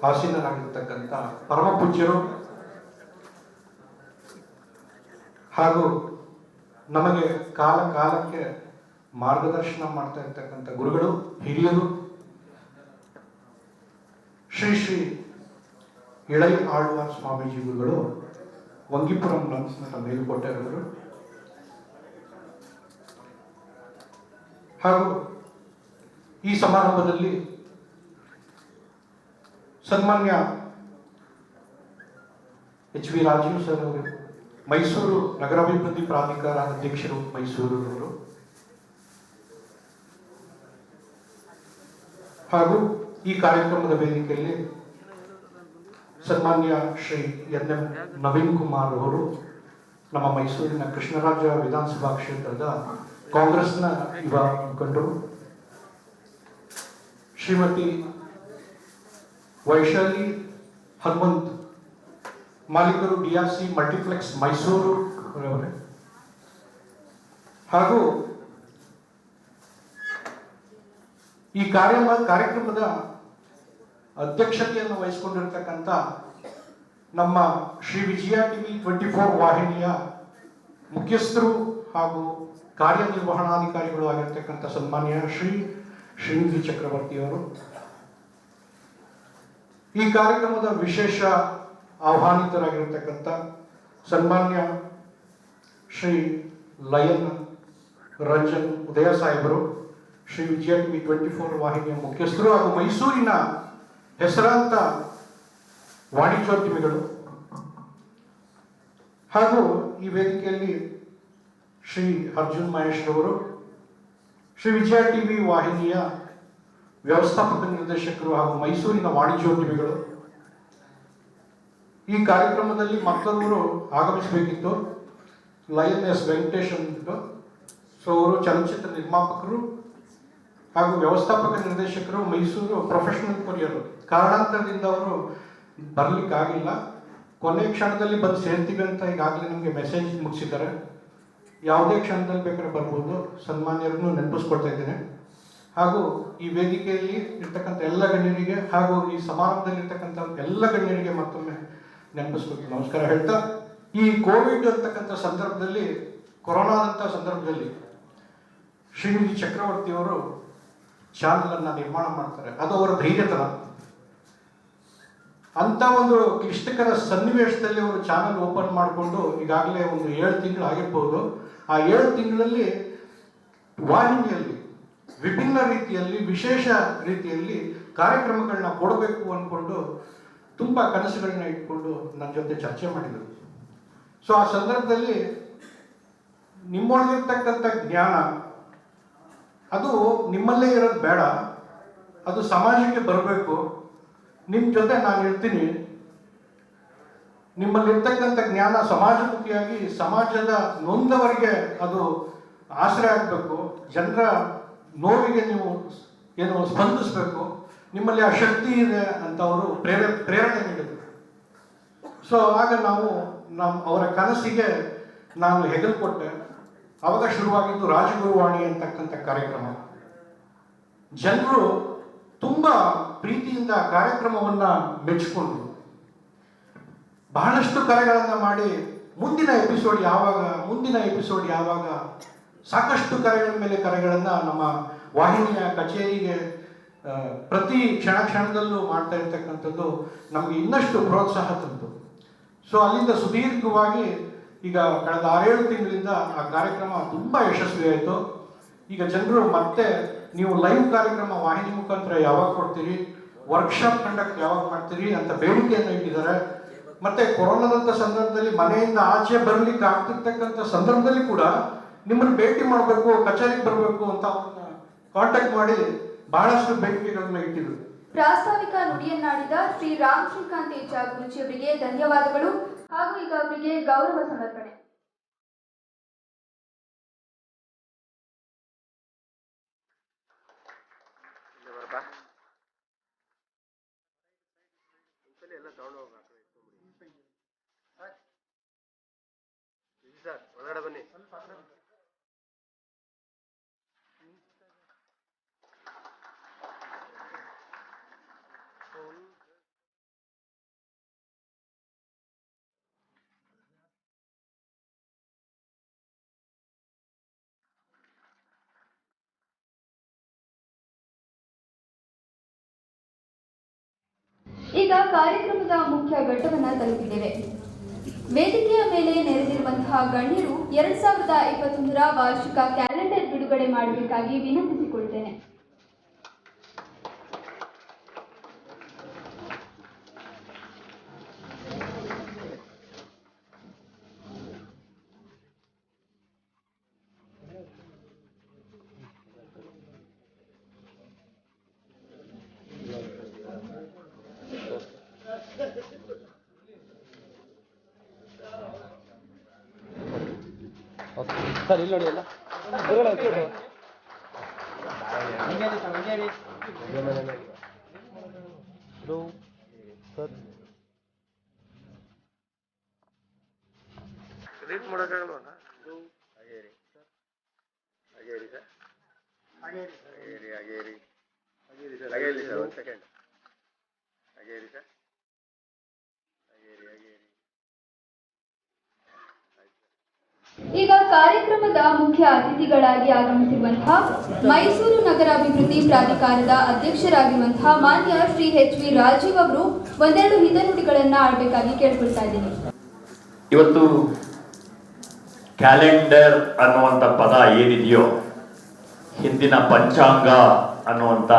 ಆಸೀನರಾಗಿರ್ತಕ್ಕಂಥ ಪರಮ ಪೂಜ್ಯರು ಹಾಗೂ ನಮಗೆ ಕಾಲಕ್ಕೆ ಮಾರ್ಗದರ್ಶನ ಮಾಡ್ತಾ ಇರ್ತಕ್ಕಂಥ ಗುರುಗಳು, ಹಿರಿಯರು, ಶ್ರೀ ಶ್ರೀ ಇಳಯ ಆಳ್ವಾರ್ ಸ್ವಾಮೀಜಿ ಗುರುಗಳು, ವಂಗಿಪುರಂ ಮಠ ಮೇಲುಕೋಟೆಯವರು, ಹಾಗೂ ಈ ಸಮಾರಂಭದಲ್ಲಿ ಸನ್ಮಾನ್ಯ ಎಚ್ ವಿ ರಾಜೀವ್ ಸರ್ ಅವರು, ಮೈಸೂರು ನಗರಾಭಿವೃದ್ಧಿ ಪ್ರಾಧಿಕಾರ ಅಧ್ಯಕ್ಷರು ಮೈಸೂರವರು, ಹಾಗೂ ಈ ಕಾರ್ಯಕ್ರಮದ ವೇದಿಕೆಯಲ್ಲಿ ಸನ್ಮಾನ್ಯ ಶ್ರೀ ಎನ್.ಎಂ. ನವೀನ್ ಕುಮಾರ್ ಅವರು, ನಮ್ಮ ಮೈಸೂರಿನ ಕೃಷ್ಣರಾಜ ವಿಧಾನಸಭಾ ಕ್ಷೇತ್ರದ ಕಾಂಗ್ರೆಸ್ನ ಯುವ ಮುಖಂಡರು, ಶ್ರೀಮತಿ ವೈಶಾಲಿ ಹನುಮಂತ್, ಮಾಲೀಕರು DRC ಮಲ್ಟಿಪ್ಲೆಕ್ಸ್ ಮೈಸೂರು ಅವರೇ, ಹಾಗೂ ಈ ಕಾರ್ಯಕ್ರಮದ ಅಧ್ಯಕ್ಷತೆಯನ್ನು ವಹಿಸಿಕೊಂಡಿರ್ತಕ್ಕಂಥ ನಮ್ಮ ಶ್ರೀ ವಿಜಯ ಟಿವಿ 24 ವಾಹಿನಿಯ ಮುಖ್ಯಸ್ಥರು ಹಾಗೂ ಕಾರ್ಯನಿರ್ವಹಣಾಧಿಕಾರಿಗಳು ಆಗಿರ್ತಕ್ಕಂಥ ಸನ್ಮಾನ್ಯ ಶ್ರೀ ಶ್ರೀನಿಧಿ ಚಕ್ರವರ್ತಿಯವರು, ಈ ಕಾರ್ಯಕ್ರಮದ ವಿಶೇಷ ಆಹ್ವಾನಿತರಾಗಿರ್ತಕ್ಕಂಥ ಸನ್ಮಾನ್ಯ ಶ್ರೀ ಲಯನ್ ರಂಜನ್ ಉದಯ ಸಾಹೇಬರು, ಶ್ರೀ ವಿಜಯ ಟಿವಿ 24 ವಾಹಿನಿಯ ಮುಖ್ಯಸ್ಥರು ಹಾಗೂ ಮೈಸೂರಿನ ಹೆಸರಾಂತ ವಾಣಿಜ್ಯೋದ್ಯಮಿಗಳು, ಹಾಗೂ ಈ ವೇದಿಕೆಯಲ್ಲಿ ಶ್ರೀ ಅರ್ಜುನ್ ಮಹೇಶ್ ಅವರು, ಶ್ರೀ ವಿಜಯ ಟಿವಿ ವಾಹಿನಿಯ ವ್ಯವಸ್ಥಾಪಕ ನಿರ್ದೇಶಕರು ಹಾಗೂ ಮೈಸೂರಿನ ವಾಣಿಜ್ಯೋದ್ಯಮಿಗಳು. ಈ ಕಾರ್ಯಕ್ರಮದಲ್ಲಿ ಮತ್ತೊಬ್ಬರು ಆಗಮಿಸಬೇಕಿತ್ತು, ಲಯನ್ ಎಸ್ ವೆಂಕಟೇಶ್ ಅಂದ್ಬಿಟ್ಟು. ಸೊ ಅವರು ಚಲನಚಿತ್ರ ನಿರ್ಮಾಪಕರು ಹಾಗೂ ವ್ಯವಸ್ಥಾಪಕ ನಿರ್ದೇಶಕರು, ಮೈಸೂರು ಪ್ರೊಫೆಷನಲ್ ಕೊರಿಯರು. ಕಾರಣಾಂತರದಿಂದ ಅವರು ಬರಲಿಕ್ಕಾಗಿಲ್ಲ. ಕೊನೆ ಕ್ಷಣದಲ್ಲಿ ಬಂದು ಸೇರ್ತೀವಿ ಅಂತ ಈಗಾಗಲೇ ನಮಗೆ ಮೆಸೇಜ್ ಮುಗಿಸಿದ್ದಾರೆ. ಯಾವುದೇ ಕ್ಷಣದಲ್ಲಿ ಬೇಕಾದ್ರೆ ಬರ್ಬೋದು. ಸನ್ಮಾನ್ಯರನ್ನು ನೆನಪಿಸ್ಕೊಳ್ತಾ ಇದ್ದೇನೆ. ಹಾಗೂ ಈ ವೇದಿಕೆಯಲ್ಲಿ ಇರ್ತಕ್ಕಂಥ ಎಲ್ಲ ಗಣ್ಯರಿಗೆ ಹಾಗೂ ಈ ಸಮಾರಂಭದಲ್ಲಿ ಇರ್ತಕ್ಕಂಥ ಎಲ್ಲ ಗಣ್ಯರಿಗೆ ಮತ್ತೊಮ್ಮೆ ನೆನಪಿಸ್ಕೊಳ್ತೀನಿ, ನಮಸ್ಕಾರ ಹೇಳ್ತಾ. ಈ ಕೋವಿಡ್ ಅಂತಕ್ಕಂಥ ಸಂದರ್ಭದಲ್ಲಿ, ಕೊರೋನಾದಂಥ ಸಂದರ್ಭದಲ್ಲಿ ಶ್ರೀನಿಧಿ ಚಕ್ರವರ್ತಿಯವರು ಚಾನಲನ್ನು ನಿರ್ಮಾಣ ಮಾಡ್ತಾರೆ. ಅದು ಅವರ ಧೈರ್ಯತನ. ಅಂತ ಒಂದು ಕ್ಲಿಷ್ಟಕರ ಸನ್ನಿವೇಶದಲ್ಲಿ ಅವರು ಚಾನಲ್ ಓಪನ್ ಮಾಡಿಕೊಂಡು ಈಗಾಗಲೇ ಒಂದು 7 ತಿಂಗಳು ಆಗಿರ್ಬೋದು. ಆ 7 ತಿಂಗಳಲ್ಲಿ ವಾಹಿನಿಯಲ್ಲಿ ವಿಭಿನ್ನ ರೀತಿಯಲ್ಲಿ, ವಿಶೇಷ ರೀತಿಯಲ್ಲಿ ಕಾರ್ಯಕ್ರಮಗಳನ್ನ ಕೊಡಬೇಕು ಅಂದ್ಕೊಂಡು ತುಂಬ ಕನಸುಗಳನ್ನ ಇಟ್ಕೊಂಡು ನನ್ನ ಜೊತೆ ಚರ್ಚೆ ಮಾಡಿದರು. ಸೊ ಆ ಸಂದರ್ಭದಲ್ಲಿ ನಿಮ್ಮೊಳಗಿರ್ತಕ್ಕಂಥ ಜ್ಞಾನ ಅದು ನಿಮ್ಮಲ್ಲೇ ಇರೋದು ಬೇಡ, ಅದು ಸಮಾಜಕ್ಕೆ ಬರಬೇಕು. ನಿಮ್ಮ ಜೊತೆ ನಾನು ಇರ್ತೀನಿ. ನಿಮ್ಮಲ್ಲಿರ್ತಕ್ಕಂಥ ಜ್ಞಾನ ಸಮಾಜಮುಖಿಯಾಗಿ ಸಮಾಜದ ನೊಂದವರಿಗೆ ಅದು ಆಶ್ರಯ ಆಗಬೇಕು. ಜನರ ನೋವಿಗೆ ನೀವು ಏನು ಸ್ಪಂದಿಸಬೇಕು. ನಿಮ್ಮಲ್ಲಿ ಆ ಶಕ್ತಿ ಇದೆ ಅಂತ ಅವರು ಪ್ರೇರಣೆ ನೀಡಿದರು. ಸೊ ಆಗ ಅವರ ಕನಸಿಗೆ ನಾನು ಹೆಗಲು ಕೊಟ್ಟೆ. ಆವಾಗ ಶುರುವಾಗಿದ್ದು ರಾಜಗುರುವಾಣಿ ಅಂತಕ್ಕಂಥ ಕಾರ್ಯಕ್ರಮ. ಜನರು ತುಂಬ ಪ್ರೀತಿಯಿಂದ ಕಾರ್ಯಕ್ರಮವನ್ನು ಮೆಚ್ಚಿಕೊಂಡು ಬಹಳಷ್ಟು ಕರೆಗಳನ್ನು ಮಾಡಿ ಮುಂದಿನ ಎಪಿಸೋಡ್ ಯಾವಾಗ ಸಾಕಷ್ಟು ಕರೆಗಳ ಮೇಲೆ ಕರೆಗಳನ್ನು ನಮ್ಮ ವಾಹಿನಿಯ ಕಚೇರಿಗೆ ಪ್ರತಿ ಕ್ಷಣದಲ್ಲೂ ಮಾಡ್ತಾ ಇರ್ತಕ್ಕಂಥದ್ದು ನಮಗೆ ಇನ್ನಷ್ಟು ಪ್ರೋತ್ಸಾಹ ತಂತು. ಸೊ ಅಲ್ಲಿಂದ ಸುದೀರ್ಘವಾಗಿ ಈಗ ಕಳೆದ 6-7 ತಿಂಗಳಿಂದ ಆ ಕಾರ್ಯಕ್ರಮ ತುಂಬ ಯಶಸ್ವಿಯಾಯಿತು. ಈಗ ಜನರು ಮತ್ತೆ ನೀವು ಲೈವ್ ಕಾರ್ಯಕ್ರಮ ವಾಹಿನಿ ಮುಖಾಂತರ ಯಾವಾಗ ಕೊಡ್ತೀರಿ, ವರ್ಕ್ಶಾಪ್ ಕಂಡಕ್ಟ್ ಯಾವಾಗ ಮಾಡ್ತೀರಿ ಅಂತ ಬೇಡಿಕೆಯನ್ನು ಇಟ್ಟಿದ್ದಾರೆ. ಮತ್ತೆ ಕೊರೋನಾದಂಥ ಸಂದರ್ಭದಲ್ಲಿ ಮನೆಯಿಂದ ಆಚೆ ಬರಲಿಕ್ಕೆ ಆಗ್ತಿರ್ತಕ್ಕಂಥ ಸಂದರ್ಭದಲ್ಲಿ ಕೂಡ ನಿಮ್ಮನ್ನು ಭೇಟಿ ಮಾಡಬೇಕು, ಕಚೇರಿಗೆ ಬರಬೇಕು ಅಂತ ಅವ್ರನ್ನ ಕಾಂಟ್ಯಾಕ್ಟ್ ಮಾಡಿ ಬಹಳಷ್ಟು ಬೇಡಿಕೆಗಳನ್ನ ಇಟ್ಟಿದ್ರು. ಪ್ರಾಸ್ತಾವಿಕ ನುಡಿಯನ್ನಾಡಿದ ಶ್ರೀ ರಾಮ್ ಶ್ರೀಕಾಂತ್ ಗುರುಜಿ ಅವರಿಗೆ ಧನ್ಯವಾದಗಳು. ಹಾಗೂ ಈಗ ಅವರಿಗೆ ಗೌರವ ಸಮರ್ಪಣೆ. ಒಳಗಡೆ ಬನ್ನಿ. ಈಗ ಕಾರ್ಯಕ್ರಮದ ಮುಖ್ಯ ಘಟ್ಟವನ್ನು ತಲುಪಿದ್ದೇವೆ. ವೇದಿಕೆಯ ಮೇಲೆ ನೆರೆದಿರುವಂತಹ ಗಣ್ಯರು 2021ರ ವಾರ್ಷಿಕ ಕ್ಯಾಲೆಂಡರ್ ಬಿಡುಗಡೆ ಮಾಡಬೇಕಾಗಿ ವಿನಂತಿಸಿಕೊಳ್ಳುತ್ತೇನೆ. ಸರ್ ಇಲ್ಲಿ ನೋಡಿ ಎಲ್ಲ ರೀಚ್ ಮಾಡೋಕ್ಕಾಗಲ್ವ? ಹಾಗೇರಿ ಸರ್, ಹಾಗೇರಿ ಸರ್, ಹಾಗೇರಿ ಸರ್, ಒಂದು ಸೆಕೆಂಡ್, ಹಾಗೇರಿ ಸರ್, ಹಾಗೇರಿ. ಈಗ ಕಾರ್ಯಕ್ರಮದ ಮುಖ್ಯ ಅತಿಥಿಗಳಾಗಿ ಆಗಮಿಸಿರುವಂತಹ ಮೈಸೂರು ನಗರಾಭಿವೃದ್ಧಿ ಪ್ರಾಧಿಕಾರದ ಅಧ್ಯಕ್ಷರಾಗಿರುವಂತಹ ಮಾನ್ಯ ಶ್ರೀ HV ರಾಜೀವ್ ಅವರು ಒಂದೆರಡು ಹಿತನುಡಿಗಳನ್ನ ಆಡಬೇಕಾಗಿ ಕೇಳ್ಕೊಳ್ತಾ ಇದ್ದೀನಿ. ಇವತ್ತು ಕ್ಯಾಲೆಂಡರ್ ಅನ್ನುವಂಥ ಪದ ಏನಿದೆಯೋ ಹಿಂದಿನ ಪಂಚಾಂಗ ಅನ್ನುವಂಥ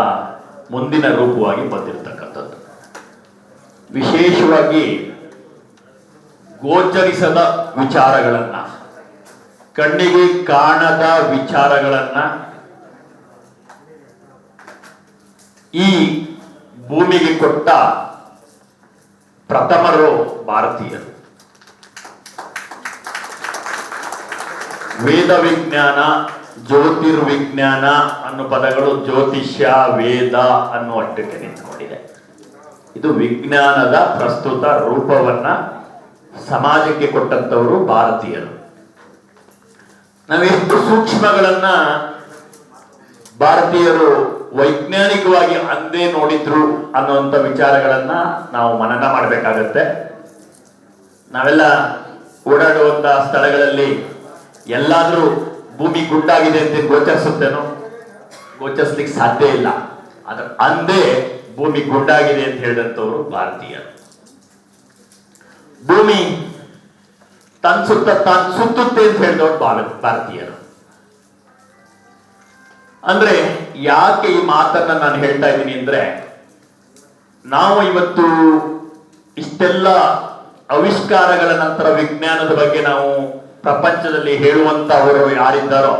ಮುಂದಿನ ರೂಪವಾಗಿ ಬಂದಿರತಕ್ಕಂಥದ್ದು. ವಿಶೇಷವಾಗಿ ಗೋಚರಿಸದ ವಿಚಾರಗಳನ್ನ, ಕಣ್ಣಿಗೆ ಕಾಣದ ವಿಚಾರಗಳನ್ನ ಈ ಭೂಮಿಗೆ ಕೊಟ್ಟ ಪ್ರಥಮರು ಭಾರತೀಯರು. ವೇದ ವಿಜ್ಞಾನ, ಜ್ಯೋತಿರ್ವಿಜ್ಞಾನ ಅನ್ನೋ ಪದಗಳು ಜ್ಯೋತಿಷ್ಯ, ವೇದ ಅನ್ನುವಷ್ಟಕ್ಕೆ ನಿಂತ್ಕೊಂಡಿದೆ. ಇದು ವಿಜ್ಞಾನದ ಪ್ರಸ್ತುತ ರೂಪವನ್ನ ಸಮಾಜಕ್ಕೆ ಕೊಟ್ಟಂತವರು ಭಾರತೀಯರು. ನಾವೆಷ್ಟು ಸೂಕ್ಷ್ಮಗಳನ್ನ ಭಾರತೀಯರು ವೈಜ್ಞಾನಿಕವಾಗಿ ಅಂದೇ ನೋಡಿದ್ರು ಅನ್ನುವಂಥ ವಿಚಾರಗಳನ್ನ ನಾವು ಮನನ ಮಾಡಬೇಕಾಗತ್ತೆ. ನಾವೆಲ್ಲ ಓಡಾಡುವಂತ ಸ್ಥಳಗಳಲ್ಲಿ ಎಲ್ಲಾದ್ರೂ ಭೂಮಿ ಗುಂಡಾಗಿದೆ ಅಂತ ಗೋಚರಿಸುತ್ತೇನೋ? ಗೋಚರಿಸ್ಲಿಕ್ಕೆ ಸಾಧ್ಯ ಇಲ್ಲ. ಅದ್ರ ಅಂದೇ ಭೂಮಿ ಗುಂಡಾಗಿದೆ ಅಂತ ಹೇಳಿದಂಥವ್ರು ಭಾರತೀಯರು. ಭೂಮಿ ತಾನು ಸುತ್ತುತ್ತೆ ಅಂತ ಹೇಳಿದವರು ಭಾರತೀಯರು. ಅಂದ್ರೆ ಯಾಕೆ ಈ ಮಾತನ್ನ ನಾನು ಹೇಳ್ತಾ ಇದ್ದೀನಿ ಅಂದ್ರೆ, ನಾವು ಇವತ್ತು ಇಷ್ಟೆಲ್ಲ ಆವಿಷ್ಕಾರಗಳ ನಂತರ ವಿಜ್ಞಾನದ ಬಗ್ಗೆ ನಾವು ಪ್ರಪಂಚದಲ್ಲಿ ಹೇಳುವಂತವರು ಯಾರಿದ್ದಾರೋ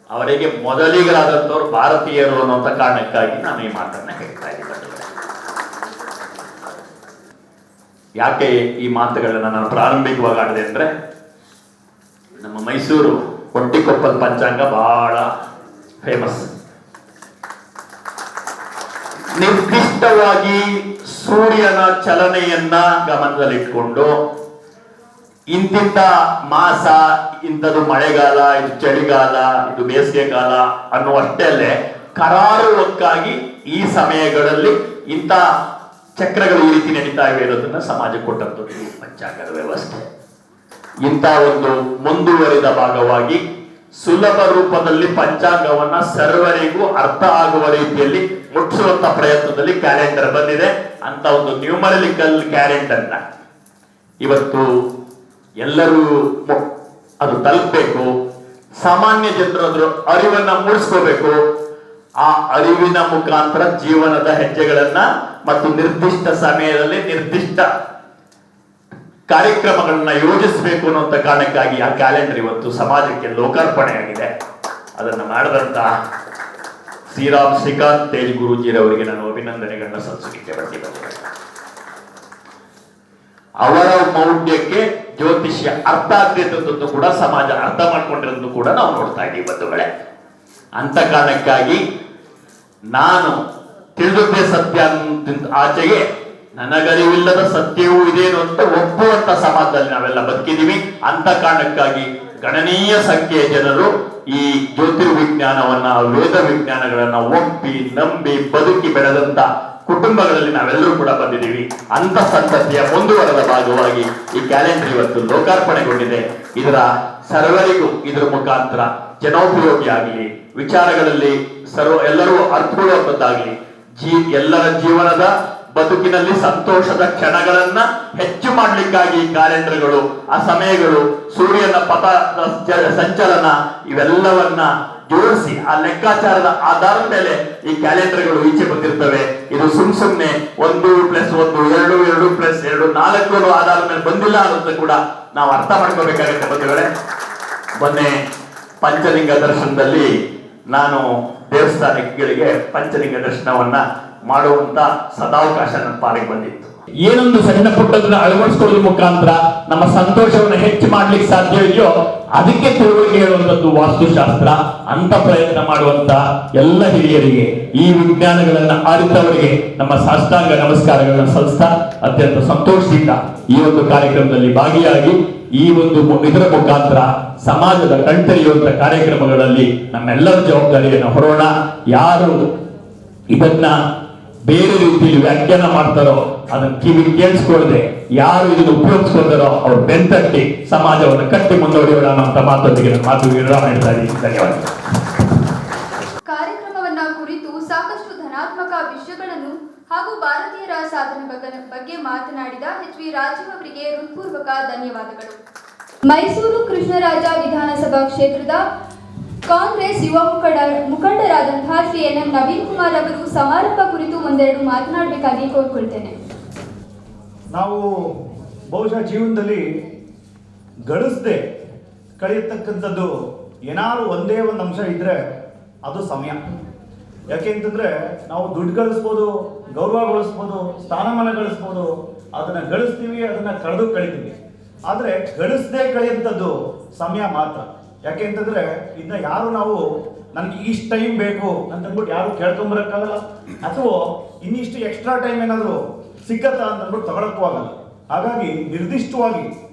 ಅವರಿಗೆ ಮೊದಲಿಗರಾದಂಥವ್ರು ಭಾರತೀಯರು ಅನ್ನುವಂಥ ಕಾರಣಕ್ಕಾಗಿ ನಾನು ಈ ಮಾತನ್ನ ಹೇಳ್ತಾ ಇದ್ದೀನಿ. ಯಾಕೆ ಈ ಮಾತುಗಳನ್ನ ನಾನು ಪ್ರಾರಂಭಿಕವಾಗಿ ಆಡಿದೆ ಅಂದ್ರೆ, ನಮ್ಮ ಮೈಸೂರು ಒಂಟಿಕೊಪ್ಪದ ಪಂಚಾಂಗ ಬಹಳ ಫೇಮಸ್. ನಿರ್ದಿಷ್ಟವಾಗಿ ಸೂರ್ಯನ ಚಲನೆಯನ್ನ ಗಮನದಲ್ಲಿಟ್ಕೊಂಡು ಇಂತಿಂತ ಮಾಸ, ಇಂಥದ್ದು ಮಳೆಗಾಲ, ಇದು ಚಳಿಗಾಲ, ಇದು ಬೇಸಿಗೆಗಾಲ ಅನ್ನುವಷ್ಟೇ ಅಲ್ಲೇ ಕರಾರುವಕ್ಕಾಗಿ ಈ ಸಮಯಗಳಲ್ಲಿ ಇಂಥ ಚಕ್ರಗಳು ಈ ರೀತಿ ನಡೀತಾ ಇವೆ ಇರೋದನ್ನ ಸಮಾಜಕ್ಕೆ ಕೊಟ್ಟಂಥದ್ದು ಪಂಚಾಂಗದ ವ್ಯವಸ್ಥೆ. ಇಂಥ ಒಂದು ಮುಂದುವರಿದ ಭಾಗವಾಗಿ ಸುಲಭ ರೂಪದಲ್ಲಿ ಪಂಚಾಂಗವನ್ನ ಸರ್ವರಿಗೂ ಅರ್ಥ ಆಗುವ ರೀತಿಯಲ್ಲಿ ಮುಟ್ಟಿಸುವಂತ ಪ್ರಯತ್ನದಲ್ಲಿ ಕ್ಯಾಲೆಂಡರ್ ಬಂದಿದೆ. ಅಂತ ಒಂದು ನ್ಯೂಮರಿಕಲ್ ಕ್ಯಾಲೆಂಡರ್ ಇವತ್ತು ಎಲ್ಲರೂ ಅದು ತಲುಪಬೇಕು. ಸಾಮಾನ್ಯ ಜನರು ಅದ್ರ ಅರಿವನ್ನ ಮೂಡಿಸ್ಕೋಬೇಕು. ಆ ಅರಿವಿನ ಮುಖಾಂತರ ಜೀವನದ ಹೆಜ್ಜೆಗಳನ್ನ ಮತ್ತು ನಿರ್ದಿಷ್ಟ ಸಮಯದಲ್ಲಿ ನಿರ್ದಿಷ್ಟ ಕಾರ್ಯಕ್ರಮಗಳನ್ನ ಯೋಜಿಸಬೇಕು ಅನ್ನುವಂಥ ಕಾರಣಕ್ಕಾಗಿ ಆ ಕ್ಯಾಲೆಂಡರ್ ಇವತ್ತು ಸಮಾಜಕ್ಕೆ ಲೋಕಾರ್ಪಣೆ ಆಗಿದೆ. ಅದನ್ನು ಮಾಡಿದಂತ ಶ್ರೀರಾಮ್ ಶ್ರೀಕಾಂತ್ ತೇಜ್ ಗುರೂಜಿರವರಿಗೆ ನಾನು ಅಭಿನಂದನೆಗಳನ್ನ ಸಲ್ಲಿಸಲಿಕ್ಕೆ ಬಂದಿದ್ದೇನೆ. ಅವರ ಮೌಢ್ಯಕ್ಕೆ ಜ್ಯೋತಿಷ್ಯ ಅರ್ಥ ಆಗ್ತಿದ್ದದ್ದು ಕೂಡ ಸಮಾಜ ಅರ್ಥ ಮಾಡ್ಕೊಂಡಿರೋದು ಕೂಡ ನಾವು ನೋಡ್ತಾ ಇದ್ದೀವಿ ಬಂಧುಗಳೇ. ಅಂತ ಕಾರಣಕ್ಕಾಗಿ ನಾನು ತಿಳಿದದ್ದೇ ಸತ್ಯ ಅಂತ ಆಚೆಗೆ ನನಗರಿವಿಲ್ಲದ ಸತ್ಯವೂ ಇದೇನು ಅಂತ ಒಪ್ಪುವಂತ ಸಮಾಜದಲ್ಲಿ ನಾವೆಲ್ಲ ಬದುಕಿದೀವಿ. ಅಂತ ಕಾರಣಕ್ಕಾಗಿ ಗಣನೀಯ ಸಂಖ್ಯೆಯ ಜನರು ಈ ಜ್ಯೋತಿರ್ವಿಜ್ಞಾನವನ್ನ, ವೇದ ವಿಜ್ಞಾನಗಳನ್ನ ಒಪ್ಪಿ ನಂಬಿ ಬದುಕಿ ಬೆಳೆದಂತ ಕುಟುಂಬಗಳಲ್ಲಿ ನಾವೆಲ್ಲರೂ ಕೂಡ ಬಂದಿದ್ದೀವಿ. ಅಂತ ಸಂತತಿಯ ಮುಂದುವರೆದ ಭಾಗವಾಗಿ ಈ ಕ್ಯಾಲೆಂಡರ್ ಇವತ್ತು ಲೋಕಾರ್ಪಣೆಗೊಂಡಿದೆ. ಇದರ ಸರ್ವರಿಗೂ ಇದರ ಮುಖಾಂತರ ಜನೋಪಯೋಗಿ ಆಗಲಿ, ವಿಚಾರಗಳಲ್ಲಿ ಎಲ್ಲರೂ ಅರ್ಥಕೊಳ್ಳುವಂಥದ್ದಾಗಲಿ, ಎಲ್ಲರ ಜೀವನದ ಬದುಕಿನಲ್ಲಿ ಸಂತೋಷದ ಕ್ಷಣಗಳನ್ನ ಹೆಚ್ಚು ಮಾಡ್ಲಿಕ್ಕಾಗಿ ಕ್ಯಾಲೆಂಡರ್ಗಳು, ಆ ಸಮಯಗಳು, ಸೂರ್ಯನ ಪಥದ ಸಂಚಲನ ಇವೆಲ್ಲವನ್ನ ಜೋಡಿಸಿ ಆ ಲೆಕ್ಕಾಚಾರದ ಆಧಾರದ ಮೇಲೆ ಈ ಕ್ಯಾಲೆಂಡರ್ಗಳು ಈಚೆ ಬಂದಿರ್ತವೆ. ಇದು ಸುಮ್ನೆ 1+1 2 2+2 4 ಆಧಾರದ ಮೇಲೆ ಬಂದಿಲ್ಲ ಅನ್ನೋದು ಕೂಡ ನಾವು ಅರ್ಥ ಮಾಡ್ಕೋಬೇಕಾಗುತ್ತೆ ಬಂಧುಗಳೇ. ಮೊನ್ನೆ ಪಂಚಲಿಂಗ ದರ್ಶನದಲ್ಲಿ ನಾನು ದೇವಸ್ಥಾನಗಳಿಗೆ ಪಂಚಲಿಂಗ ದರ್ಶನವನ್ನ ಮಾಡುವಂತ ಸದಾವಕಾಶ ನನ್ನ ಪಾಲಿಗೆ ಬಂದಿತ್ತು. ಏನೊಂದು ಸಣ್ಣ ಪುಟ್ಟದನ್ನ ಅಳವಡಿಸ್ಕೊಳ್ಳೋದ್ರ ಮುಖಾಂತರ ನಮ್ಮ ಸಂತೋಷವನ್ನು ಹೆಚ್ಚು ಮಾಡ್ಲಿಕ್ಕೆ ಸಾಧ್ಯ ಇದೆಯೋ ಅದಕ್ಕೆ ತಿಳುವಳಿಕೆ ಹೇಳುವಂತದ್ದು ವಾಸ್ತುಶಾಸ್ತ್ರ. ಅಂತ ಪ್ರಯತ್ನ ಮಾಡುವಂತ ಎಲ್ಲ ಹಿರಿಯರಿಗೆ, ಈ ವಿಜ್ಞಾನಗಳನ್ನ ಅರಿತವರಿಗೆ ನಮ್ಮ ಸಾಷ್ಟಾಂಗ ನಮಸ್ಕಾರಗಳನ್ನ ಸಲ್ಲಿಸ್ತಾ ಅತ್ಯಂತ ಸಂತೋಷದಿಂದ ಈ ಒಂದು ಕಾರ್ಯಕ್ರಮದಲ್ಲಿ ಭಾಗಿಯಾಗಿ ಈ ಒಂದು ಇದರ ಮುಖಾಂತರ ಸಮಾಜದ ಕಣ್ತೆರೆಯುವಂತ ಕಾರ್ಯಕ್ರಮಗಳಲ್ಲಿ ನಮ್ಮೆಲ್ಲರ ಜವಾಬ್ದಾರಿಯನ್ನು ಹೊರೋಣ. ಯಾರು ಇದನ್ನ ಬೇರೆ ರೀತಿಯಲ್ಲಿ ವ್ಯಾಖ್ಯಾನ ಮಾಡ್ತಾರೋ ಅದನ್ನ ಕಿವಿ ಕೇಳಿಸ್ಕೊಳ್ಳದೆ ಯಾರು ಇದನ್ನು ಉಪಯೋಗಿಸ್ಕೊಳ್ತಾರೋ ಅವ್ರು ಬೆಂತಟ್ಟಿ ಸಮಾಜವನ್ನು ಕಟ್ಟಿ ಮುಂದುವರಿಯೋಣ ಅಂತ ಮಾತೊಂದಿಗೆ ಮಾತು ವಿರಾಮ ಹೇಳ್ತಾ ಇದ್ದೀನಿ. ಧನ್ಯವಾದ. ಕಾರ್ಯಕ್ರಮವನ್ನ ಕುರಿತು ಸಾಕಷ್ಟು ಧನಾತ್ಮಕ ವಿಷಯಗಳನ್ನು ಹಾಗೂ ಭಾರತೀಯರ ಸಾಧನೆ ಬಗ್ಗೆ ಮಾತನಾಡಿದ ಎಚ್.ವಿ. ರಾಜೀವ್ ಅವರಿಗೆ ಹೃತ್ಪೂರ್ವಕ ಧನ್ಯವಾದಗಳು. ಮೈಸೂರು ಕೃಷ್ಣರಾಜ ವಿಧಾನಸಭಾ ಕ್ಷೇತ್ರದ ಕಾಂಗ್ರೆಸ್ ಯುವ ಮುಖಂಡರಾದಂತಹ ಶ್ರೀ ಎನ್.ಎಂ. ನವೀನ್ ಕುಮಾರ್ ಅವರು ಸಮಾರಂಭ ಕುರಿತು ಒಂದೆರಡು ಮಾತನಾಡಬೇಕಾಗಿ ಕೋರ್ಕೊಳ್ತೇನೆ. ನಾವು ಬಹುಶಃ ಜೀವನದಲ್ಲಿ ಗಳಿಸದೆ ಕಳೆಯತಕ್ಕಂಥದ್ದು ಏನಾದ್ರು ಒಂದೇ ಒಂದು ಅಂಶ ಇದ್ದರೆ ಅದು ಸಮಯ. ಯಾಕೆ ಅಂತಂದರೆ ನಾವು ದುಡ್ಡು ಗಳಿಸ್ಬೋದು, ಗೌರವ ಗಳಿಸ್ಬೋದು, ಸ್ಥಾನಮಾನ ಗಳಿಸ್ಬೋದು, ಅದನ್ನು ಗಳಿಸ್ತೀವಿ, ಅದನ್ನು ಕಳಿತೀವಿ. ಆದರೆ ಗಳಿಸದೆ ಕಳೆಯುವಂಥದ್ದು ಸಮಯ ಮಾತ್ರ. ಯಾಕೆ ಅಂತಂದರೆ ಇದನ್ನ ಯಾರು ನಾವು ನನಗೆ ಇಷ್ಟು ಟೈಮ್ ಬೇಕು ಅಂತಂದ್ಬಿಟ್ಟು ಯಾರು ಕೇಳ್ಕೊಂಬರೋಕ್ಕಾಗಲ್ಲ, ಅಥವಾ ಇನ್ನಿಷ್ಟು ಎಕ್ಸ್ಟ್ರಾ ಟೈಮ್ ಏನಾದರೂ ಸಿಕ್ಕತ್ತಾ ಅಂತಂದ್ಬಿಟ್ಟು ತಗೊಳಕ್ಕೂ ಆಗಲ್ಲ. ಹಾಗಾಗಿ ನಿರ್ದಿಷ್ಟವಾಗಿ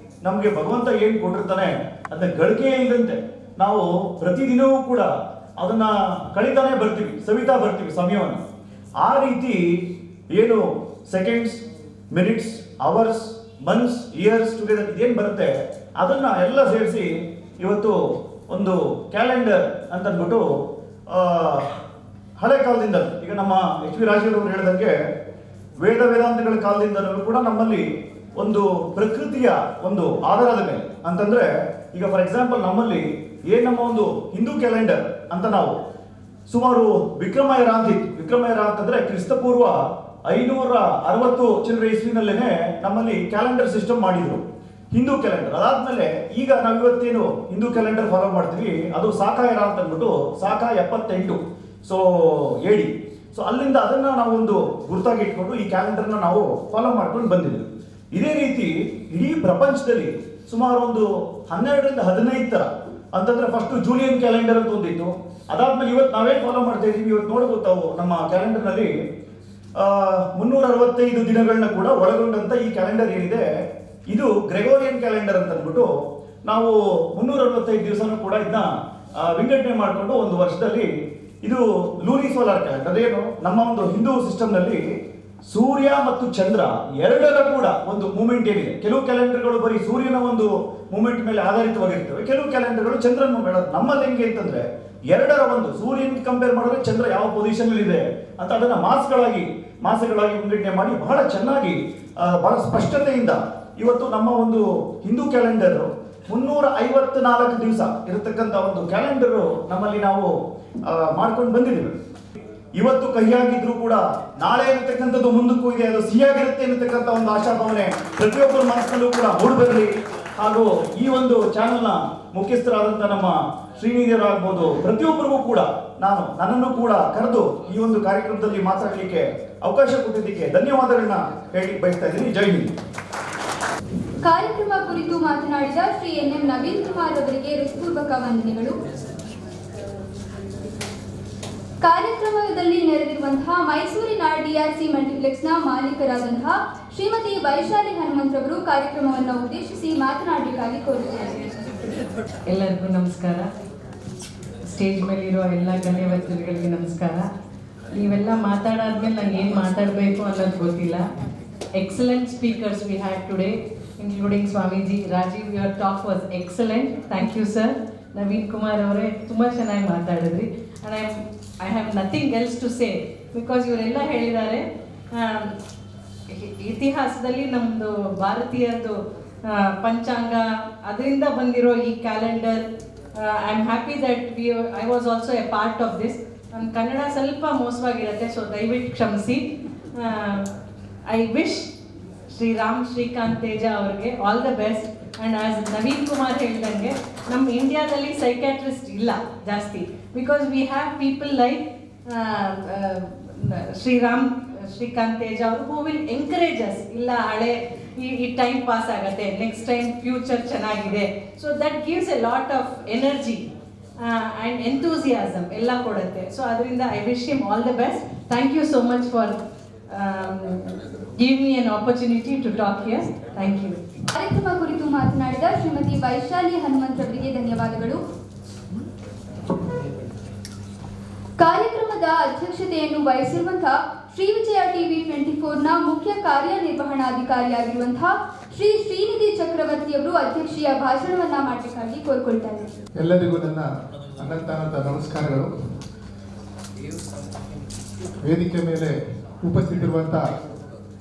ನಮಗೆ ಭಗವಂತ ಏನು ಕೊಟ್ಟಿರ್ತಾನೆ ಅದನ್ನ ಗಳಿಕೆ ಇಲ್ಲದಂತೆ ನಾವು ಪ್ರತಿದಿನವೂ ಕೂಡ ಅದನ್ನ ಕಳೀತಾನೆ ಬರ್ತೀವಿ, ಸವಿತಾ ಬರ್ತೀವಿ ಸಮಯವನ್ನು. ಆ ರೀತಿ ಏನು seconds, minutes, hours, months, years together ಇದೇನು ಬರುತ್ತೆ ಅದನ್ನ ಎಲ್ಲ ಸೇರಿಸಿ ಇವತ್ತು ಒಂದು ಕ್ಯಾಲೆಂಡರ್ ಅಂತಂದ್ಬಿಟ್ಟು ಹಳೆ ಕಾಲದಿಂದ, ಈಗ ನಮ್ಮ ಎಚ್.ವಿ. ರಾಜೀವ್ ಅವರು ಹೇಳಿದಂಗೆ ವೇದಾಂತಗಳ ಕಾಲದಿಂದಲೂ ಕೂಡ ನಮ್ಮಲ್ಲಿ ಒಂದು ಪ್ರಕೃತಿಯ ಒಂದು ಆಧಾರದ ಮೇಲೆ ಅಂತಂದ್ರೆ, ಈಗ ಫಾರ್ ಎಕ್ಸಾಂಪಲ್ ನಮ್ಮಲ್ಲಿ ನಮ್ಮ ಒಂದು ಹಿಂದೂ ಕ್ಯಾಲೆಂಡರ್ ಅಂತ ನಾವು ಸುಮಾರು ವಿಕ್ರಮಾಯರ ಅಂತಂದ್ರೆ ಕ್ರಿಸ್ತಪೂರ್ವ 560 ಚಿಲ್ಲರೆ ಇಸ್ವಿನಲ್ಲೇನೆ ನಮ್ಮಲ್ಲಿ ಕ್ಯಾಲೆಂಡರ್ ಸಿಸ್ಟಮ್ ಮಾಡಿದ್ರು, ಹಿಂದೂ ಕ್ಯಾಲೆಂಡರ್. ಅದಾದ್ಮೇಲೆ ಈಗ ನಾವು ಇವತ್ತೇನು ಹಿಂದೂ ಕ್ಯಾಲೆಂಡರ್ ಫಾಲೋ ಮಾಡ್ತೀವಿ ಅದು ಸಾಕಾಯರ ಅಂತ ಅಂದ್ಬಿಟ್ಟು ಸಾಕ 78 ಸೊ AD. ಸೊ ಅಲ್ಲಿಂದ ಅದನ್ನ ನಾವು ಒಂದು ಗುರುತಾಗಿ ಇಟ್ಕೊಂಡು ಈ ಕ್ಯಾಲೆಂಡರ್ನ ನಾವು ಫಾಲೋ ಮಾಡ್ಕೊಂಡು ಬಂದಿದ್ವಿ. ಇದೇ ರೀತಿ ಇಡೀ ಪ್ರಪಂಚದಲ್ಲಿ ಸುಮಾರು ಒಂದು 12ರಿಂದ 15 ತರ ಅಂತಂದ್ರೆ ಫಸ್ಟ್ ಜೂಲಿಯನ್ ಕ್ಯಾಲೆಂಡರ್ ಅಂತ ಒಂದಿತ್ತು. ಅದಾದ್ಮೇಲೆ ಇವತ್ತು ನಾವೇನು ಫಾಲೋ ಮಾಡ್ತಾ ಇದೀವಿ, ಇವತ್ತು ನೋಡ್ಬೋದು ತಾವು ನಮ್ಮ ಕ್ಯಾಲೆಂಡರ್ನಲ್ಲಿ 365 ದಿನಗಳನ್ನ ಕೂಡ ಒಳಗೊಂಡಂತ ಈ ಕ್ಯಾಲೆಂಡರ್ ಏನಿದೆ ಇದು ಗ್ರೆಗೋರಿಯನ್ ಕ್ಯಾಲೆಂಡರ್ ಅಂತ ಅಂದ್ಬಿಟ್ಟು ನಾವು 365 ದಿವಸನೂ ಕೂಡ ಇದನ್ನ ವಿಂಗಡಣೆ ಮಾಡಿಕೊಂಡು ಒಂದು ವರ್ಷದಲ್ಲಿ ಇದು ಲೂನಿ ಸೋಲಾರ್ ಕ್ಯಾಲೆಂಡರ್. ಅದೇನು ನಮ್ಮ ಒಂದು ಹಿಂದೂ ಸಿಸ್ಟಮ್ನಲ್ಲಿ ಸೂರ್ಯ ಮತ್ತು ಚಂದ್ರ ಎರಡರ ಕೂಡ ಒಂದು ಮೂಮೆಂಟ್ ಏನಿದೆ. ಕೆಲವು ಕ್ಯಾಲೆಂಡರ್ಗಳು ಬರೀ ಸೂರ್ಯನ ಒಂದು ಮೂಮೆಂಟ್ ಮೇಲೆ ಆಧಾರಿತವಾಗಿರ್ತವೆ, ಕೆಲವು ಕ್ಯಾಲೆಂಡರ್ಗಳು ಚಂದ್ರನ ಮೇಲೆ. ನಮ್ಮಲ್ಲಿ ಹೆಂಗೆ ಅಂತಂದ್ರೆ ಎರಡರ ಒಂದು ಸೂರ್ಯನ್ ಕಂಪೇರ್ ಮಾಡಿದ್ರೆ ಚಂದ್ರ ಯಾವ ಪೊಸಿಷನ್ ಇದೆ ಅಂತ ಅದನ್ನ ಮಾಸಗಳಾಗಿ ವಿಂಗಡಣೆ ಮಾಡಿ ಬಹಳ ಚೆನ್ನಾಗಿ ಬಹಳ ಸ್ಪಷ್ಟತೆಯಿಂದ ಇವತ್ತು ನಮ್ಮ ಒಂದು ಹಿಂದೂ ಕ್ಯಾಲೆಂಡರ್ 354 ದಿವಸ ಇರತಕ್ಕಂಥ ಒಂದು ಕ್ಯಾಲೆಂಡರ್ ನಮ್ಮಲ್ಲಿ ನಾವು ಮಾಡ್ಕೊಂಡು ಬಂದಿದ್ದೀವಿ. ಇವತ್ತು ಕಹಿಯಾಗಿದ್ರು ಕೂಡ ನಾಳೆ ಇರತಕ್ಕಂಥದ್ದು ಮುಂದಕ್ಕೂ ಇದೆ, ಅದು ಸಿಹಿಯಾಗಿರುತ್ತೆ ಅನ್ನತಕ್ಕಂಥ ಒಂದು ಆಶಾಭಾವನೆ ಪ್ರತಿಯೊಬ್ಬರ ಮನಸ್ಸಲ್ಲೂ ಕೂಡ ಮೂಡಿಬರಲಿ. ಹಾಗೂ ಈ ಒಂದು ಚಾನೆಲ್ನ ಮುಖ್ಯಸ್ಥರಾದಂಥ ನಮ್ಮ ಶ್ರೀನಿಧಿಯವರಾಗ್ಬೋದು, ಪ್ರತಿಯೊಬ್ಬರಿಗೂ ಕೂಡ ನನ್ನನ್ನು ಕೂಡ ಕರೆದು ಈ ಒಂದು ಕಾರ್ಯಕ್ರಮದಲ್ಲಿ ಮಾತಾಡಲಿಕ್ಕೆ ಅವಕಾಶ ಕೊಟ್ಟಿದ್ದಕ್ಕೆ ಧನ್ಯವಾದಗಳನ್ನ ಹೇಳಿ ಬಯಸ್ತಾ ಇದ್ದೀನಿ. ಜೈ ಹಿಂದ್. ಕಾರ್ಯಕ್ರಮ ಕುರಿತು ಮಾತನಾಡಿದ ಶ್ರೀ ಎನ್.ಎಂ. ನವೀನ್ ಕುಮಾರ್ ಅವರಿಗೆ ಹೃತ್ಪೂರ್ವಕ ವಂದನೆಗಳು. ಕಾರ್ಯಕ್ರಮದಲ್ಲಿ ನೆರೆದಿರುವಂತಹ ಮೈಸೂರಿನ DRC ಮಲ್ಟಿಪ್ಲೆಕ್ಸ್ನ ಮಾಲೀಕರಾದಂತಹ ಶ್ರೀಮತಿ ವೈಶಾಲಿ ಹನುಮಂತರವರು ಕಾರ್ಯಕ್ರಮವನ್ನು ಉದ್ದೇಶಿಸಿ ಮಾತನಾಡಬೇಕಾಗಿ ಕೋರುತ್ತೇನೆ. ಎಲ್ಲರಿಗೂ ನಮಸ್ಕಾರ. ಸ್ಟೇಜ್ ಮೇಲಿರೋ ಎಲ್ಲ ಗಣ್ಯವ್ಯಕ್ತಿಗಳಿಗೆ ನಮಸ್ಕಾರ. ನೀವೆಲ್ಲ ಮಾತಾಡಾದ್ಮೇಲೆ ನಂಗೆ ಏನು ಮಾತಾಡಬೇಕು ಅನ್ನೋದು ಗೊತ್ತಿಲ್ಲ. Excellent speakers we had today, including Swamiji. Rajeev, your talk was excellent. Thank you sir. Naveen Kumar ಅವರೇ ತುಂಬ ಚೆನ್ನಾಗಿ ಮಾತಾಡಿದ್ರಿ. And I have nothing else to say because ಇವರೆಲ್ಲ ಹೇಳಿದ್ದಾರೆ. ಇತಿಹಾಸದಲ್ಲಿ ನಮ್ಮದು ಭಾರತೀಯದ್ದು ಪಂಚಾಂಗ ಅದರಿಂದ ಬಂದಿರೋ ಈ calendar, I am happy that I was also a part of this. ನನ್ನ ಕನ್ನಡ ಸ್ವಲ್ಪ ಮೋಸವಾಗಿರುತ್ತೆ, ಸೊ ದಯವಿಟ್ಟು ಕ್ಷಮಿಸಿ. ಐ ವಿಶ್ ಶ್ರೀರಾಮ್ ಶ್ರೀಕಾಂತ್ ತೇಜ ಅವ್ರಿಗೆ all the best. And as Naveen Kumar ಹೇಳ್ದಂಗೆ ನಮ್ಮ ಇಂಡಿಯಾದಲ್ಲಿ ಸೈಕ್ಯಾಟ್ರಿಸ್ಟ್ ಇಲ್ಲ ಜಾಸ್ತಿ, because we have people like Srikanth Teja ಅವರು ಹೂ ವಿಲ್ ಎಂಕರೇಜ್ ಅಸ್. ಇಲ್ಲ ಹಳೆ ಈ ಟೈಮ್ ಪಾಸ್ ಆಗುತ್ತೆ, ನೆಕ್ಸ್ಟ್ ಟೈಮ್ ಫ್ಯೂಚರ್ ಚೆನ್ನಾಗಿದೆ. So that gives a lot of energy and enthusiasm ಎಲ್ಲ ಕೊಡುತ್ತೆ. ಸೊ ಅದರಿಂದ I wish him all the best. Thank you so much for give me an opportunity to talk here. Thank you. ಕಾರ್ಯಕ್ರಮ ಕುರಿತು ಮಾತನಾಡಿದ ಶ್ರೀಮತಿ ವೈಶಾಲಿ ಹನುಮಂತರವರಿಗೆ ಧನ್ಯವಾದಗಳು. ಕಾರ್ಯಕ್ರಮದ ಅಧ್ಯಕ್ಷತೆಯನ್ನು ವಹಿಸಿರುವಂತಹ ಶ್ರೀ ವಿಜಯ ಟಿವಿ 24ನ ಮುಖ್ಯ ಕಾರ್ಯನಿರ್ವಹಣಾಧಿಕಾರಿಯಾಗಿರುವಂತಹ ಶ್ರೀ ಶ್ರೀನಿಧಿ ಚಕ್ರವರ್ತಿ ಅವರು ಅಧ್ಯಕ್ಷೀಯ ಭಾಷಣವನ್ನ ಮಾಡಬೇಕಾಗಿ ಕೋರ್ಕೊಳ್ತಾರೆ. ಎಲ್ಲರಿಗೂ ನನ್ನ ಅನಂತ ನಮಸ್ಕಾರಗಳು. ವೇದಿಕೆ ಮೇಲೆ ಉಪಸ್ಥಿತಿರುವಂಥ